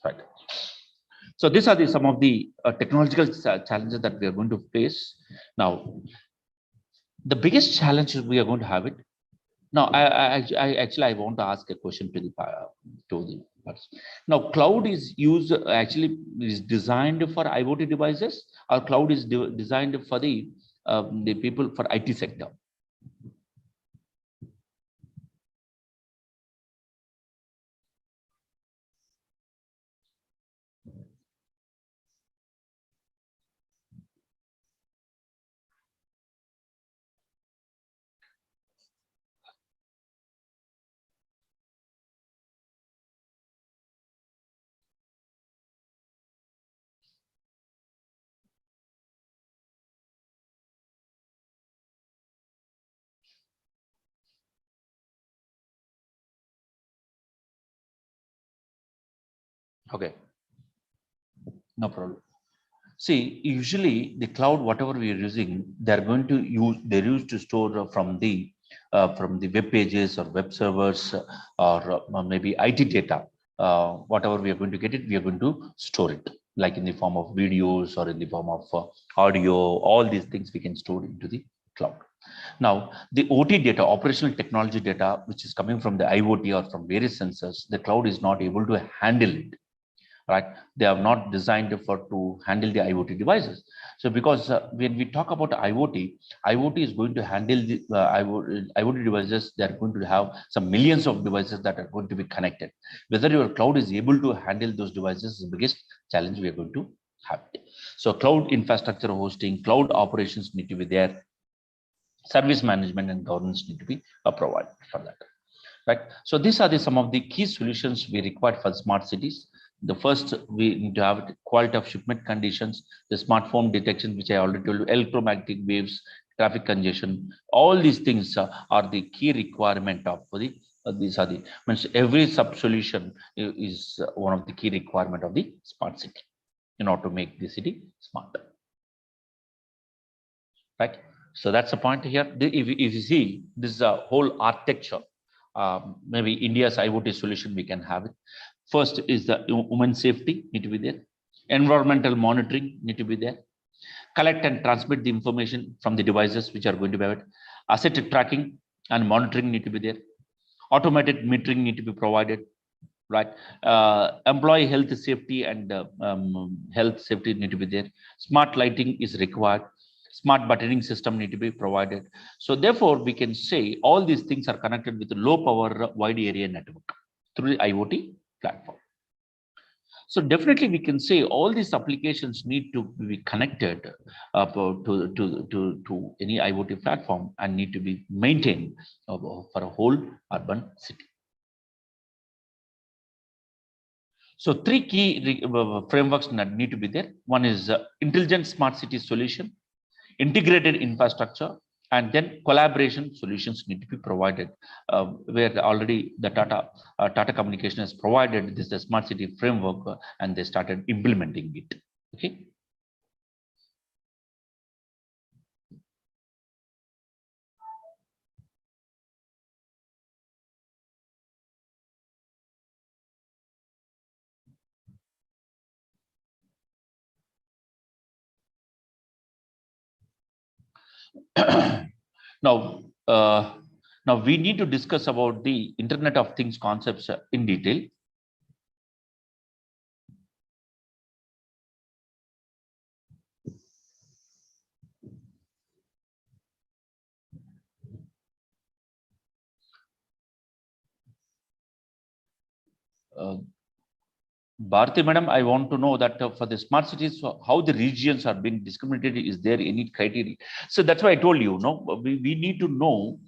Right. So these are some of the technological challenges that we are going to face. Now, the biggest challenge we are going to have it. Now, I want to ask a question to the person. Now, cloud is designed for IoT devices, or cloud is designed for the people for IT sector? Okay, no problem. See, usually the cloud, whatever we are using, they're going to use, they're used to store from the web pages or web servers or maybe IT data. Whatever we are going to get it, we are going to store it, like in the form of videos or in the form of audio. All these things we can store into the cloud. Now, the OT data, operational technology data, which is coming from the IoT or from various sensors, the cloud is not able to handle it, right? They are not designed to handle the IoT devices. So because when we talk about IoT is going to handle the IoT devices. They are going to have some millions of devices that are going to be connected. Whether your cloud is able to handle those devices is the biggest challenge we are going to have. So cloud infrastructure hosting, cloud operations need to be there. Service management and governance need to be provided for that. Right. So these are some of the key solutions we require for smart cities. The first, we need to have quality of shipment conditions, the smartphone detection, which I already told you, electromagnetic waves, traffic congestion. All these things are the key requirement of the. These are the means every sub solution is one of the key requirement of the smart city in order to make the city smarter. Right. So that's the point here. If you see, this is a whole architecture. Maybe India's IoT solution, we can have it. First is the women safety need to be there. Environmental monitoring need to be there. Collect and transmit the information from the devices which are going to be it. Asset tracking and monitoring need to be there. Automated metering need to be provided. Right. Employee health safety and health safety need to be there. Smart lighting is required. Smart buttoning system need to be provided. So therefore, we can say all these things are connected with the low power wide area network through the IoT platform. So definitely we can say all these applications need to be connected to any IoT platform and need to be maintained for a whole urban city. So three key frameworks need to be there. One is intelligent smart city solution, integrated infrastructure, and then collaboration solutions need to be provided, where already the Tata Communication has provided this smart city framework and they started implementing it. Okay. Now, now we need to discuss about the Internet of Things concepts in detail. Bharti madam, I want to know that for the smart cities, how the regions are being discriminated. Is there any criteria? So that's why I told you, no, we need to know,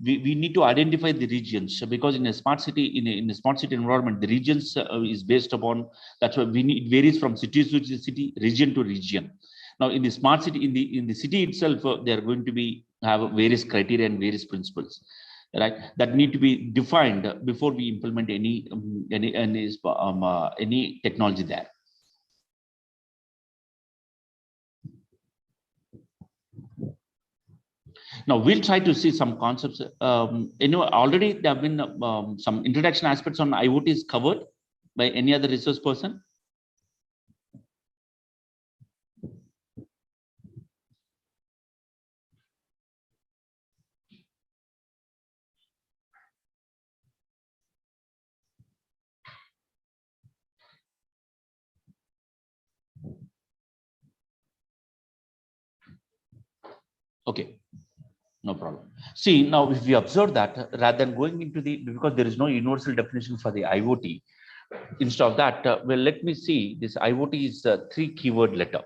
we need to identify the regions, because in a smart city, in a smart city environment, the regions is based upon, that's why we need, it varies from city to city, region to region. Now in the smart city, in the city itself, they are going to be have various criteria and various principles, right, that need to be defined before we implement any technology there. Now we'll try to see some concepts. Already there have been some introduction aspects on IoT is covered by any other resource person. Okay, no problem. See, now if we observe that, rather than going into the, because there is no universal definition for the IoT, instead of that, well, let me see, this IoT is a 3 keyword letter.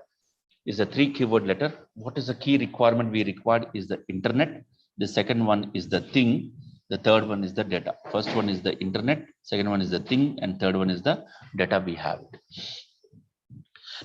Is a 3 keyword letter. What is the key requirement we required is the internet. The second one is the thing. The third one is the data. First one is the internet. Second one is the thing. And third one is the data we have.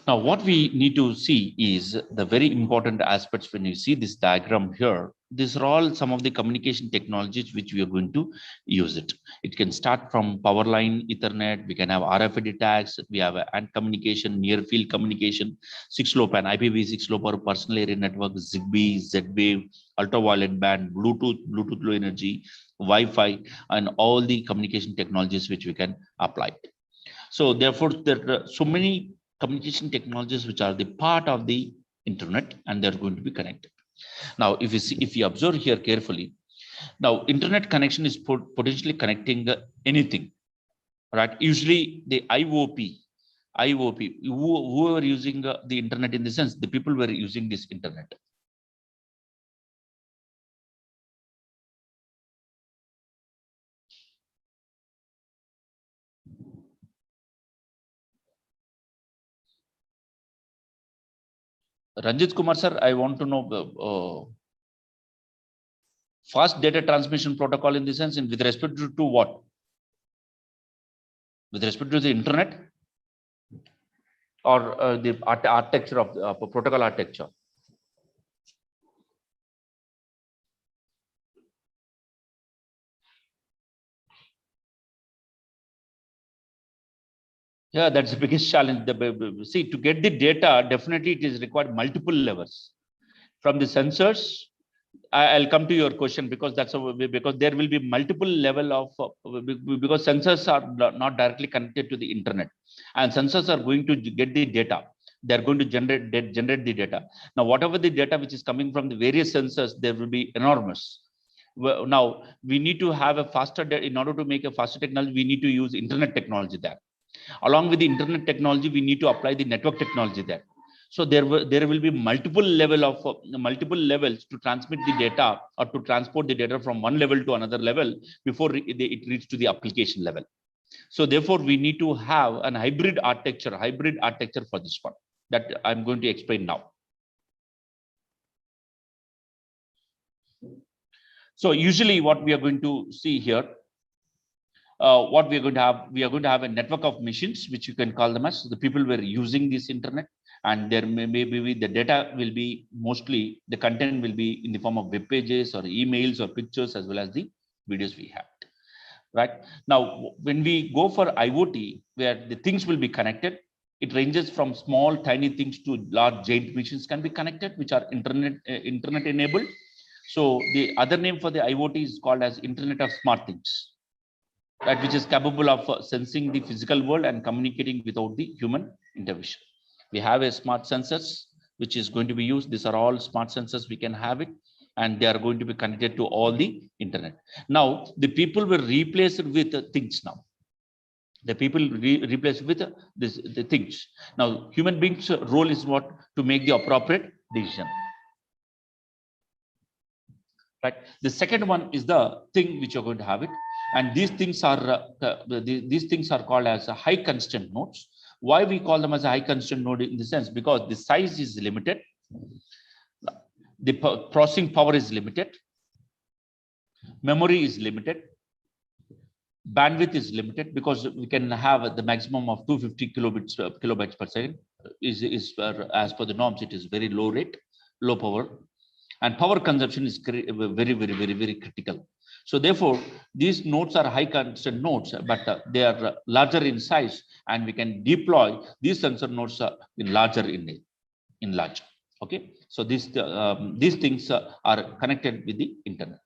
Now, what we need to see is the very important aspects when you see this diagram here. these are all some of the communication technologies which we are going to use it. It can start from power line Ethernet. We can have RFID tags. We have ANT communication, near field communication, 6LoWPAN, IPv6 low power personal area network, Zigbee, Z-Wave, ultraviolet band, Bluetooth low energy, Wi-Fi, and all the communication technologies which we can apply. So therefore, there are so many communication technologies which are the part of the internet, and they're going to be connected. Now, if you observe here carefully, now internet connection is potentially connecting anything, right? Usually the IOP, who are using the internet, in the sense the people were using this internet. Ranjit Kumar sir, I want to know fast data transmission protocol, in the sense, in with respect to what? With respect to the internet, or the architecture of the protocol architecture? Yeah, that's the biggest challenge. See, to get the data, definitely it is required multiple levels. From the sensors, I'll come to your question, because because there will be multiple level of because sensors are not directly connected to the internet, and sensors are going to get the data. They're going to generate the data. Now, whatever the data which is coming from the various sensors, there will be enormous. Well, now we need to have a faster in order to make a faster technology. We need to use internet technology there. Along with the internet technology, we need to apply the network technology there. So there will be multiple levels to transmit the data, or to transport the data from one level to another level before it reaches to the application level. So therefore, we need to have an hybrid architecture for this one, that I'm going to explain now. So usually what we are going to see here, what we are going to have a network of machines, which you can call them as the people were using this internet, and there may be the data will be mostly, the content will be in the form of web pages or emails or pictures, as well as the videos we have. Right now, when we go for IoT, where the things will be connected, it ranges from small tiny things to large giant machines can be connected, which are internet enabled. So the other name for the IoT is called as Internet of Smart Things, right, which is capable of sensing the physical world and communicating without the human intervention. We have a smart sensors which is going to be used. These are all smart sensors. We can have it, and they are going to be connected to all the internet. Now, the people were replaced with things now. The people replaced with the things. Now, human beings' role is what? To make the appropriate decision. Right. The second one is the thing which you're going to have it, and these things are called as high constraint nodes. Why we call them as a high constraint node? In the sense, because the size is limited, the processing power is limited, memory is limited, bandwidth is limited, because we can have the maximum of 250 kilobytes per second. Is as per the norms, it is very low rate, low power. And power consumption is very critical. So therefore, these nodes are high constraint nodes, but they are larger in size, and we can deploy these sensor nodes in larger. Okay, so these things are connected with the internet.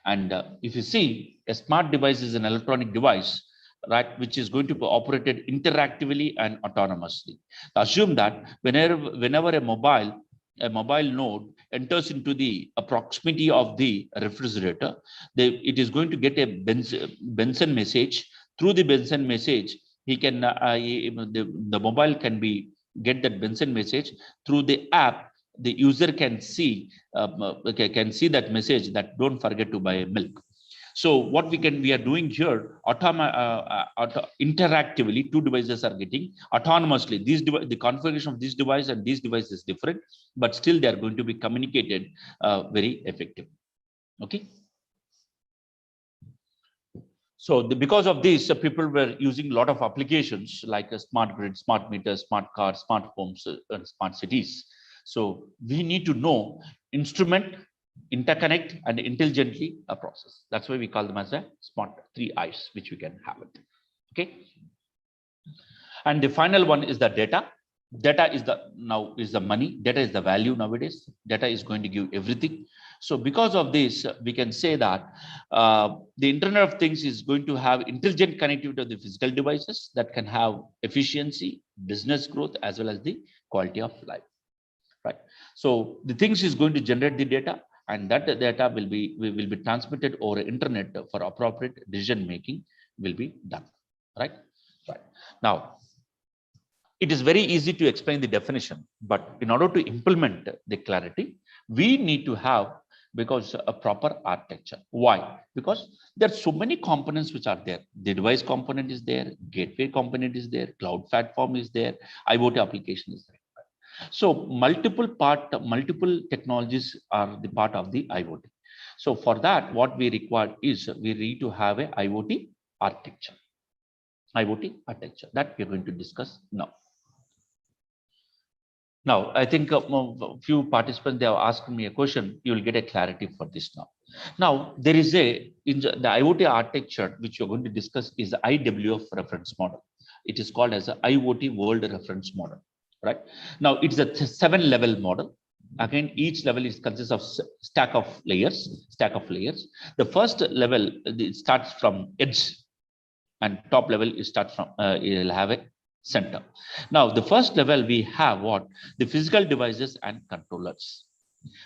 And if you see, a smart device is an electronic device, right, which is going to be operated interactively and autonomously. Assume that whenever a mobile node enters into the proximity of the refrigerator, it is going to get a Benson message. Through the Benson message, the mobile can get that Benson message. Through the app, the user can see that message, that don't forget to buy milk. So what we are doing here, interactively, two devices are getting autonomously. The configuration of this device and this device is different, but still they are going to be communicated very effective. Okay. So because of this, people were using a lot of applications like a smart grid, smart meters, smart cars, smart homes, and smart cities. So we need to know instrument interconnect, and intelligently process. That's why we call them as a smart 3 I's, which we can have it. Okay. And the final one is the data. Data is the money. Data is the value nowadays. Data is going to give everything. So because of this, we can say that the Internet of Things is going to have intelligent connectivity of the physical devices that can have efficiency, business growth, as well as the quality of life. Right. So the things is going to generate the data, and that data will be transmitted over internet for appropriate decision making will be done. Right. Right. Now, it is very easy to explain the definition, but in order to implement the clarity, we need to have because a proper architecture. Why? Because there are so many components which are there. The device component is there, gateway component is there, cloud platform is there, IoT application is there. So multiple technologies are the part of the IoT. So for that, what we require is we need to have a IoT architecture. IoT architecture that we are going to discuss now. Now, I think a few participants, they have asked me a question. You will get a clarity for this now. Now, there is in the IoT architecture, which you're going to discuss is the Iwf Reference Model. It is called as a IoT World Reference Model, right? Now, it's a 7-level model. Again, each level consists of stack of layers. The first level, it starts from edge, and top level is start from, it'll have a center. Now, the first level we have the physical devices and controllers,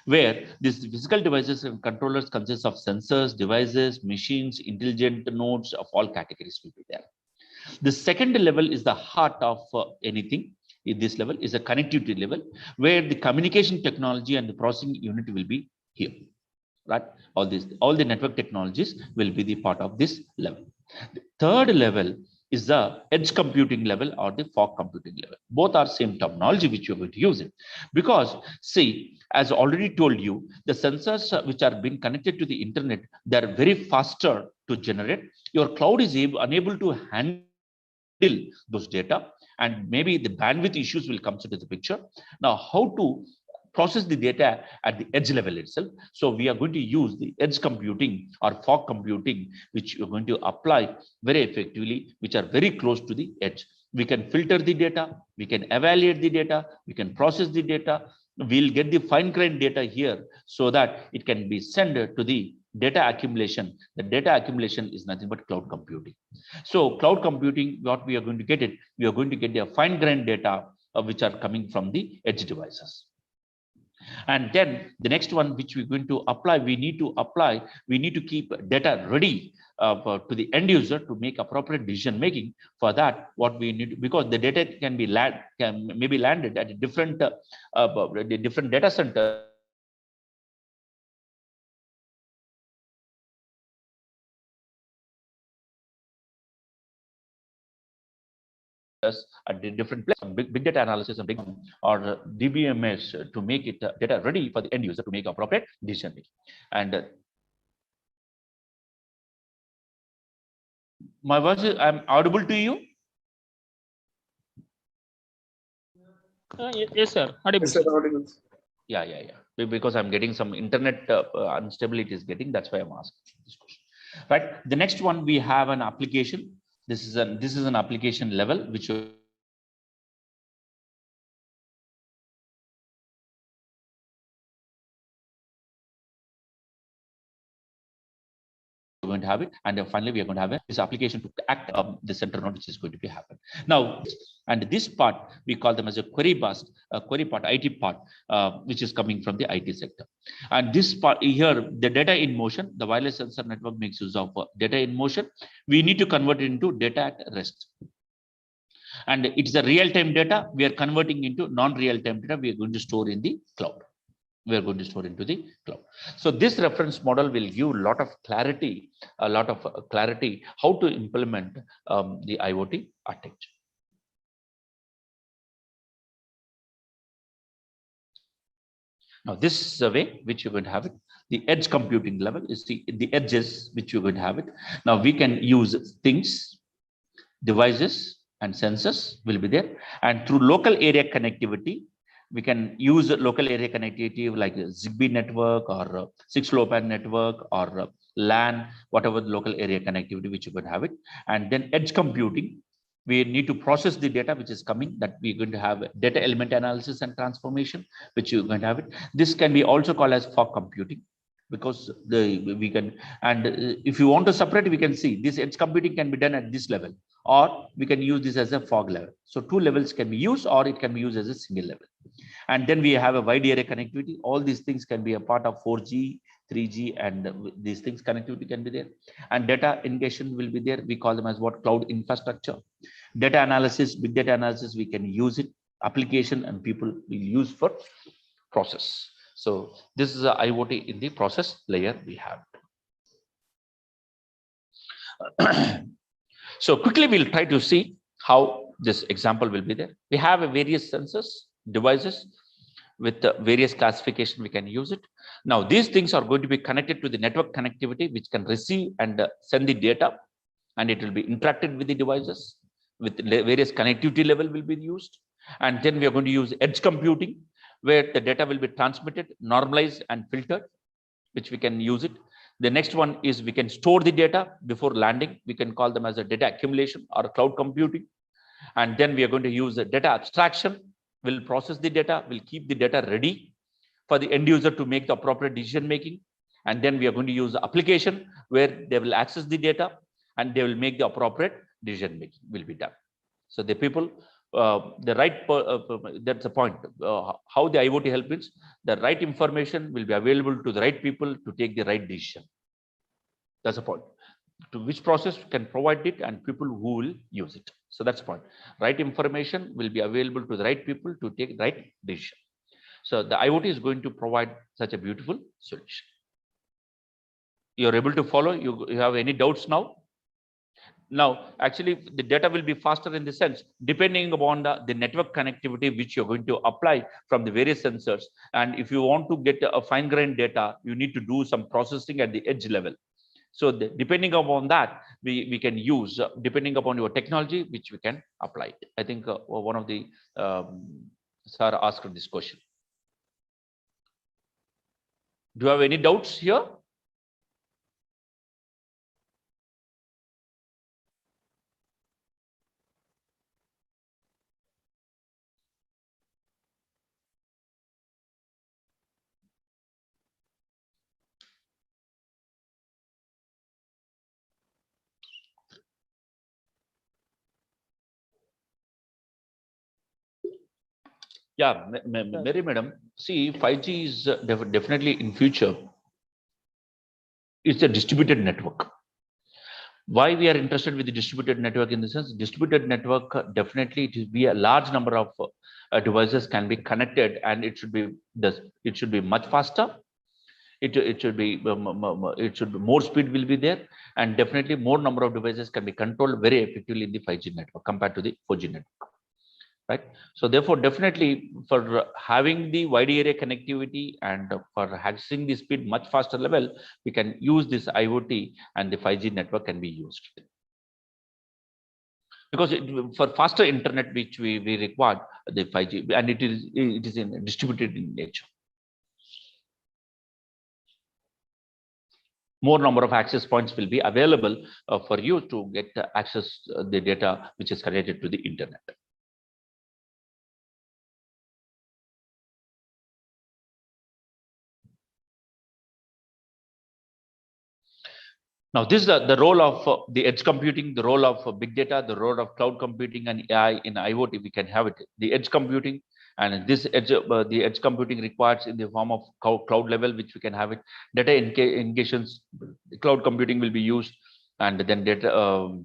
where these physical devices and controllers consist of sensors, devices, machines, intelligent nodes of all categories will be there. The second level is the heart of anything. In this level is a connectivity level, where the communication technology and the processing unit will be here, right? All the network technologies will be the part of this level. The third level is the edge computing level or the fog computing level. Both are same terminology which you're going to use it, because see, as already told you, the sensors which are being connected to the internet, they're very faster to generate. Your cloud is unable to handle those data, and maybe the bandwidth issues will come into the picture. Now, how to process the data at the edge level itself? So we are going to use the edge computing or fog computing, which you're going to apply very effectively, which are very close to the edge. We can filter the data, we can evaluate the data, we can process the data. We'll get the fine-grained data here so that it can be sent to the data accumulation. The data accumulation is nothing but cloud computing. So cloud computing, what we are going to get it, we are going to get the fine-grained data which are coming from the edge devices. And then the next one which we're going to apply, we need to keep data ready to the end user to make appropriate decision making. For that, what we need, because the data can be landed at a different data center at the different places, big data analysis and or DBMS to make it data ready for the end user to make appropriate decision making. And my voice is, I'm audible to you? Yes, sir. Audible. Yes, sir, audible. Yeah. Because I'm getting some internet instability is getting. That's why I'm asking this question. Right. The next one, we have an application. This is an application level which you going to have it, and then finally we are going to have this application to act the center node, which is going to be happen now. And this part we call them as a query part, IT part, which is coming from the IT sector. And this part here, the data in motion, the wireless sensor network makes use of data in motion. We need to convert it into data at rest, and it's a real-time data. We are converting into non-real-time data. We are going to store in the cloud. So this reference model will give a lot of clarity, how to implement the IoT architecture. Now, this is the way which you're going to have it. The edge computing level is the edges which you're going to have it. Now, we can use things, devices, and sensors will be there. And through local area connectivity, We can use local area connectivity like a Zigbee network or 6LoWPAN network or LAN, whatever the local area connectivity which you could have it. And then edge computing, we need to process the data which is coming, that we're going to have data element analysis and transformation, which you're going to have it. This can be also called as fog computing, because we can, and if you want to separate, we can see this edge computing can be done at this level, or we can use this as a fog level. So two levels can be used, or it can be used as a single level. And then we have a wide area connectivity. All these things can be a part of 4G, 3G, and these things connectivity can be there. And data ingestion will be there. We call them as what? Cloud infrastructure. Data analysis, big data analysis, we can use it. Application and people will use for process. So this is a IoT in the process layer we have. So quickly we'll try to see how this example will be there. We have a various sensors, devices with various classification, we can use it. Now these things are going to be connected to the network connectivity, which can receive and send the data, and it will be interacted with the devices with various connectivity level will be used. And then we are going to use edge computing, where the data will be transmitted, normalized and filtered, which we can use it. The next one is we can store the data before landing. We can call them as a data accumulation or cloud computing. And then we are going to use the data abstraction. We'll process the data, we'll keep the data ready for the end user to make the appropriate decision making. And then we are going to use the application, where they will access the data and they will make the appropriate decision making will be done. So the people, the right, that's the point. How the IoT help is, the right information will be available to the right people to take the right decision. That's the point. To which process can provide it and people who will use it. So that's the point. Right information will be available to the right people to take the right decision. So the IoT is going to provide such a beautiful solution. You're able to follow? You have any doubts now? Now, actually, the data will be faster in the sense, depending upon the network connectivity which you're going to apply from the various sensors. And if you want to get a fine-grained data, you need to do some processing at the edge level. So depending upon that, we can use, depending upon your technology, which we can apply it. I think one of the sir asked this question. Do you have any doubts here? Yeah, Mary madam, see, 5G is definitely in future. It's a distributed network. Why we are interested with the distributed network in the sense, distributed network, definitely it will be a large number of devices can be connected, and it should be much faster. It should be more speed will be there, and definitely more number of devices can be controlled very effectively in the 5G network compared to the 4G network. Right. So therefore, definitely for having the wide area connectivity and for accessing the speed much faster level, we can use this IoT, and the 5G network can be used. Because for faster internet, which we require the 5G, and it is distributed in nature. More number of access points will be available for you to get access the data which is connected to the internet. Now, this is the role of the edge computing, the role of big data, the role of cloud computing and AI in IoT. We can have it. The edge computing, and this edge, the edge computing requires in the form of cloud level, which we can have it. Data engagements, cloud computing will be used, and then data.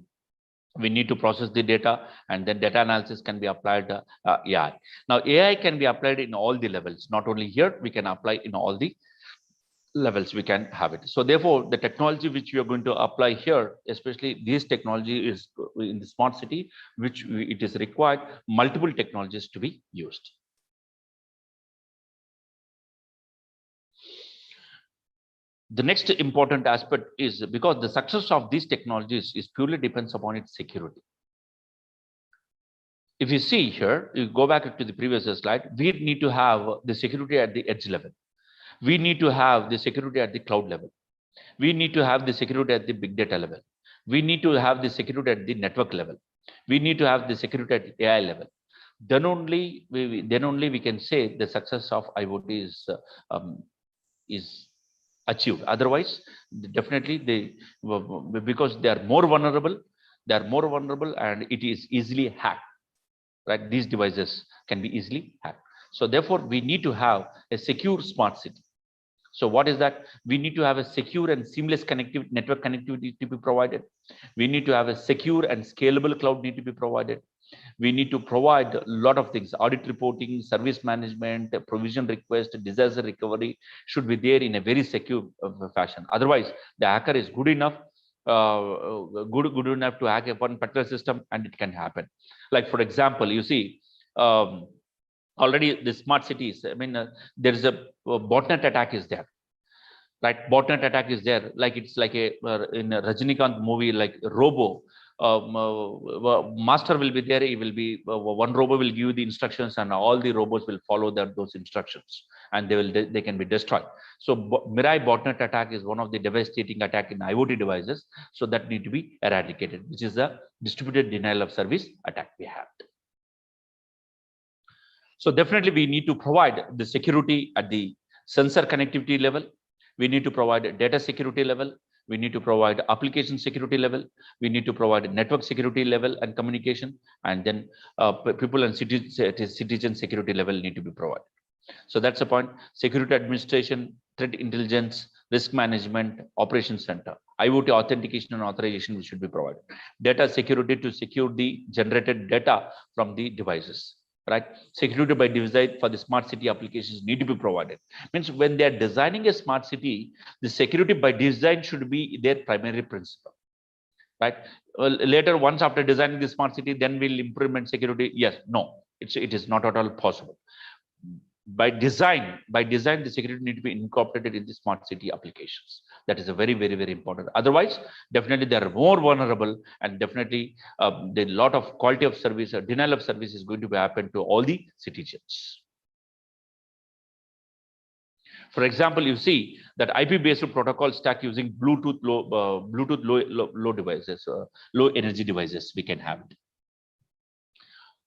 We need to process the data, and then data analysis can be applied AI. Now, AI can be applied in all the levels. Not only here, we can apply in all the levels we can have it. So therefore, the technology which we are going to apply here, especially this technology, is in the smart city, which it is required multiple technologies to be used. The next important aspect is, because the success of these technologies is purely depends upon its security. if you see here, you go back to the previous slide, we need to have the security at the edge level. We need to have the security at the cloud level. We need to have the security at the big data level. We need to have the security at the network level. We need to have the security at the AI level. Then only we can say the success of IoT is achieved. Otherwise, definitely because they are more vulnerable, and it is easily hacked. Right? These devices can be easily hacked. So therefore, we need to have a secure smart city. So what is that? We need to have a secure and seamless network connectivity to be provided. We need to have a secure and scalable cloud need to be provided. We need to provide a lot of things: audit reporting, service management, provision request, disaster recovery should be there in a very secure fashion. Otherwise, the hacker is good enough to hack one particular system, and it can happen. Like for example, you see, already the smart cities. I mean, there is a botnet attack is there, right? Botnet attack is there. Like it's like in a Rajinikanth movie, like Robo. Master will be there. He will be one robot will give you the instructions, and all the robots will follow those instructions, and they can be destroyed. So Mirai botnet attack is one of the devastating attack in IoT devices. So that need to be eradicated, which is a distributed denial of service attack we have. So definitely we need to provide the security at the sensor connectivity level. We need to provide data security level. We need to provide application security level. We need to provide network security level and communication. And then people and citizen security level need to be provided. So that's the point. Security administration, threat intelligence, risk management, operations center, IoT authentication and authorization should be provided. Data security to secure the generated data from the devices. Right? Security by design for the smart city applications need to be provided. Means when they are designing a smart city, the security by design should be their primary principle. Right? Later, once after designing the smart city, then we'll implement security. Yes, no, it is not at all possible. By design, the security need to be incorporated in the smart city applications. That is a very, very, very important. Otherwise, definitely they are more vulnerable, and definitely the lot of quality of service or denial of service is going to be happen to all the citizens. For example, you see that IP-based protocol stack using Bluetooth low devices, low energy devices we can have it.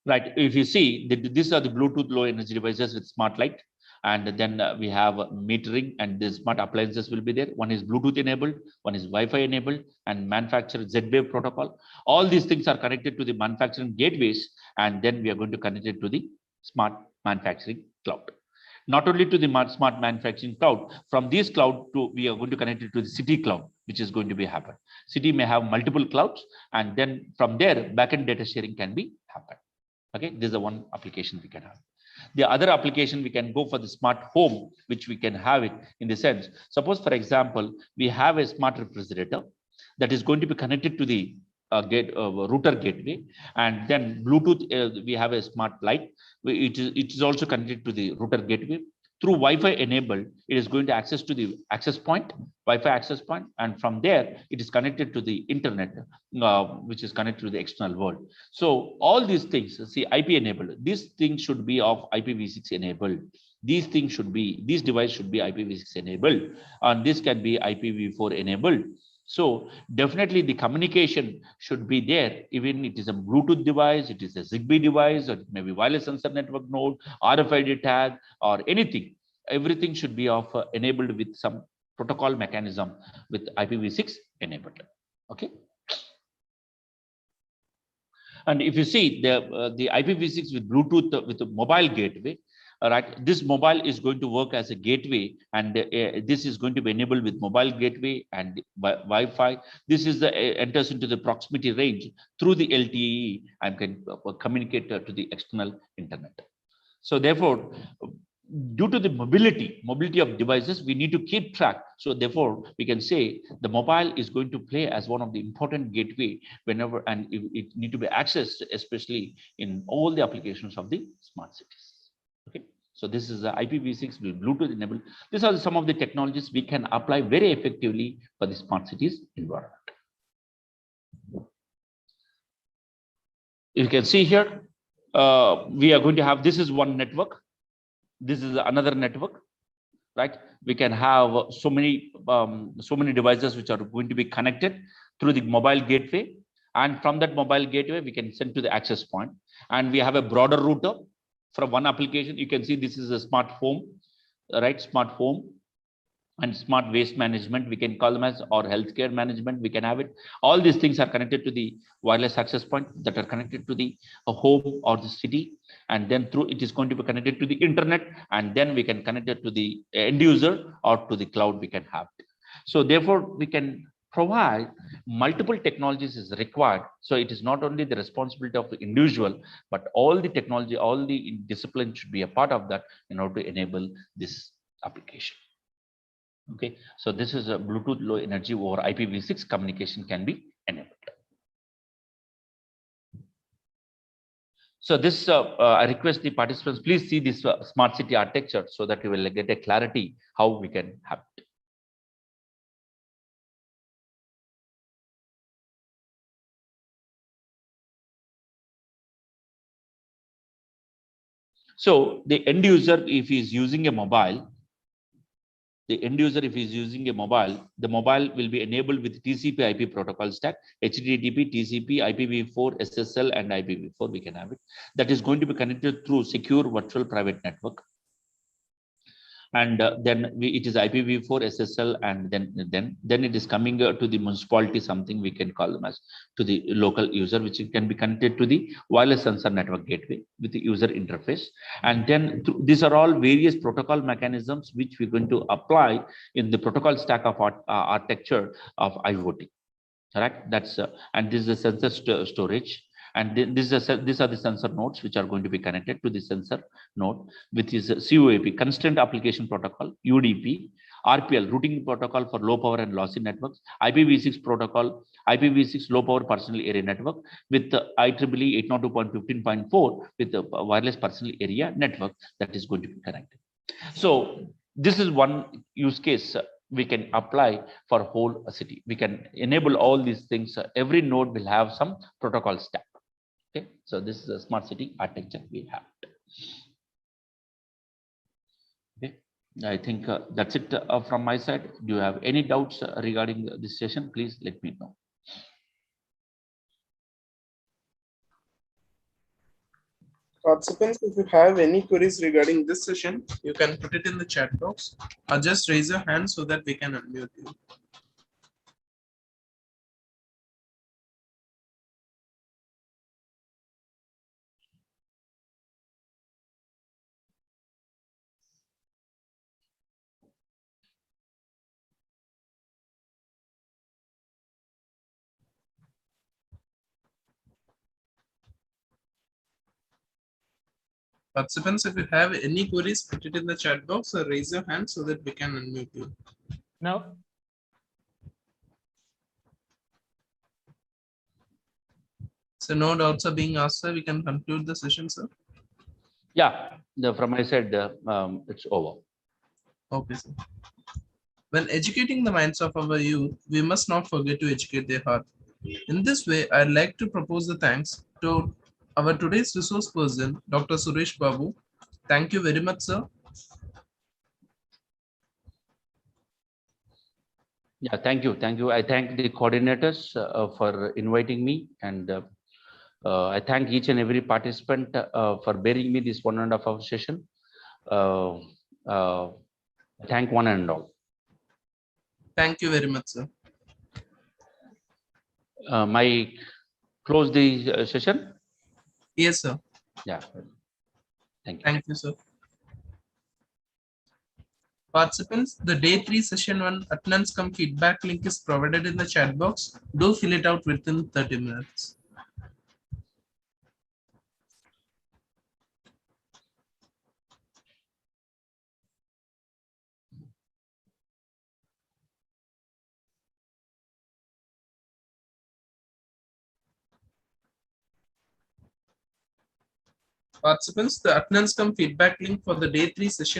Right, if you see, these are the Bluetooth low energy devices with smart light, and then we have metering, and the smart appliances will be there. One is Bluetooth enabled, one is Wi-Fi enabled, and manufactured Z-Wave protocol. All these things are connected to the manufacturing gateways, and then we are going to connect it to the smart manufacturing cloud. Not only to the smart manufacturing cloud, from this cloud we are going to connect it to the city cloud, which is going to be happen. City may have multiple clouds, and then from there backend data sharing can be happen. Okay, this is the one application we can have. The other application we can go for the smart home, which we can have it in the sense. Suppose, for example, we have a smart refrigerator that is going to be connected to the router gateway, and then Bluetooth. We have a smart light. It is also connected to the router gateway. Through Wi-Fi enabled, it is going to access to the access point, Wi-Fi access point, and from there it is connected to the internet, which is connected to the external world. So all these things, see, IP enabled. These things should be of IPv6 enabled. These device should be IPv6 enabled, and this can be IPv4 enabled. So definitely the communication should be there, even it is a Bluetooth device, it is a Zigbee device, or it may be wireless sensor network node, RFID tag, or anything. Everything should be of enabled with some protocol mechanism with IPv6 enabled. Okay. And if you see the IPv6 with Bluetooth with a mobile gateway, right, this mobile is going to work as a gateway, and this is going to be enabled with mobile gateway and Wi-Fi. This is the enters into the proximity range through the LTE and can communicate to the external internet. So therefore, due to the mobility of devices, we need to keep track. So therefore, we can say the mobile is going to play as one of the important gateway whenever, and it need to be accessed, especially in all the applications of the smart cities. Okay, so this is the IPv6 with Bluetooth enabled. These are some of the technologies we can apply very effectively for the smart cities environment. You can see here we are going to have, this is one network, this is another network, right? We can have so many devices which are going to be connected through the mobile gateway, and from that mobile gateway we can send to the access point, and we have a broader router from one application. You can see this is a smart home, right? Smart home and smart waste management, we can call them as, or healthcare management, we can have it. All these things are connected to the wireless access point that are connected to the home or the city, and then through it is going to be connected to the internet, and then we can connect it to the end user or to the cloud we can have it. So therefore we can provide multiple technologies is required. So it is not only the responsibility of the individual, but all the technology, all the discipline should be a part of that in order to enable this application. Okay, so this is a Bluetooth low energy over IPv6 communication can be enabled. So this, I request the participants, please see this smart city architecture so that you will get a clarity how we can have it. So the end user, if he is using a mobile, the mobile will be enabled with TCP IP protocol stack, HTTP, TCP, IPv4, SSL, and IPv4. We can have it. That is going to be connected through secure virtual private network. And then it is IPv4, SSL, and then it is coming to the municipality, something we can call them as, to the local user, which can be connected to the wireless sensor network gateway with the user interface. And then these are all various protocol mechanisms which we're going to apply in the protocol stack of architecture of IoT. Correct? That's and this is the sensor storage. And these are the sensor nodes which are going to be connected to the sensor node, which is COAP, Constraint Application Protocol, UDP, RPL, Routing Protocol for Low Power and Lossy Networks, IPv6 Protocol, IPv6 Low Power Personal Area Network, with the IEEE 802.15.4 with the Wireless Personal Area Network that is going to be connected. So this is one use case we can apply for whole city. We can enable all these things. Every node will have some protocol stack. Okay, so this is a smart city architecture we have. Okay, I think that's it from my side. Do you have any doubts regarding this session? Please let me know. Participants, if you have any queries regarding this session, you can put it in the chat box or just raise your hand so that we can unmute you. Participants, if you have any queries, put it in the chat box or raise your hand so that we can unmute you. No. So no doubts are being asked, sir. We can conclude the session, sir. Yeah, from my side, it's over. Okay, sir. When educating the minds of our youth, we must not forget to educate their heart. In this way, I'd like to propose the thanks to our today's resource person, Dr. Suresh Babu. Thank you very much, sir. Yeah, thank you. Thank you. I thank the coordinators for inviting me, and I thank each and every participant for bearing me this 1.5 hour session. Thank one and all. Thank you very much, sir. My close the session. Yes, sir. Yeah. Thank you. Thank you, sir. Participants, the day 3 session 1 attendance cum feedback link is provided in the chat box. Do fill it out within 30 minutes. Participants, the attendance cum feedback link for the day 3 session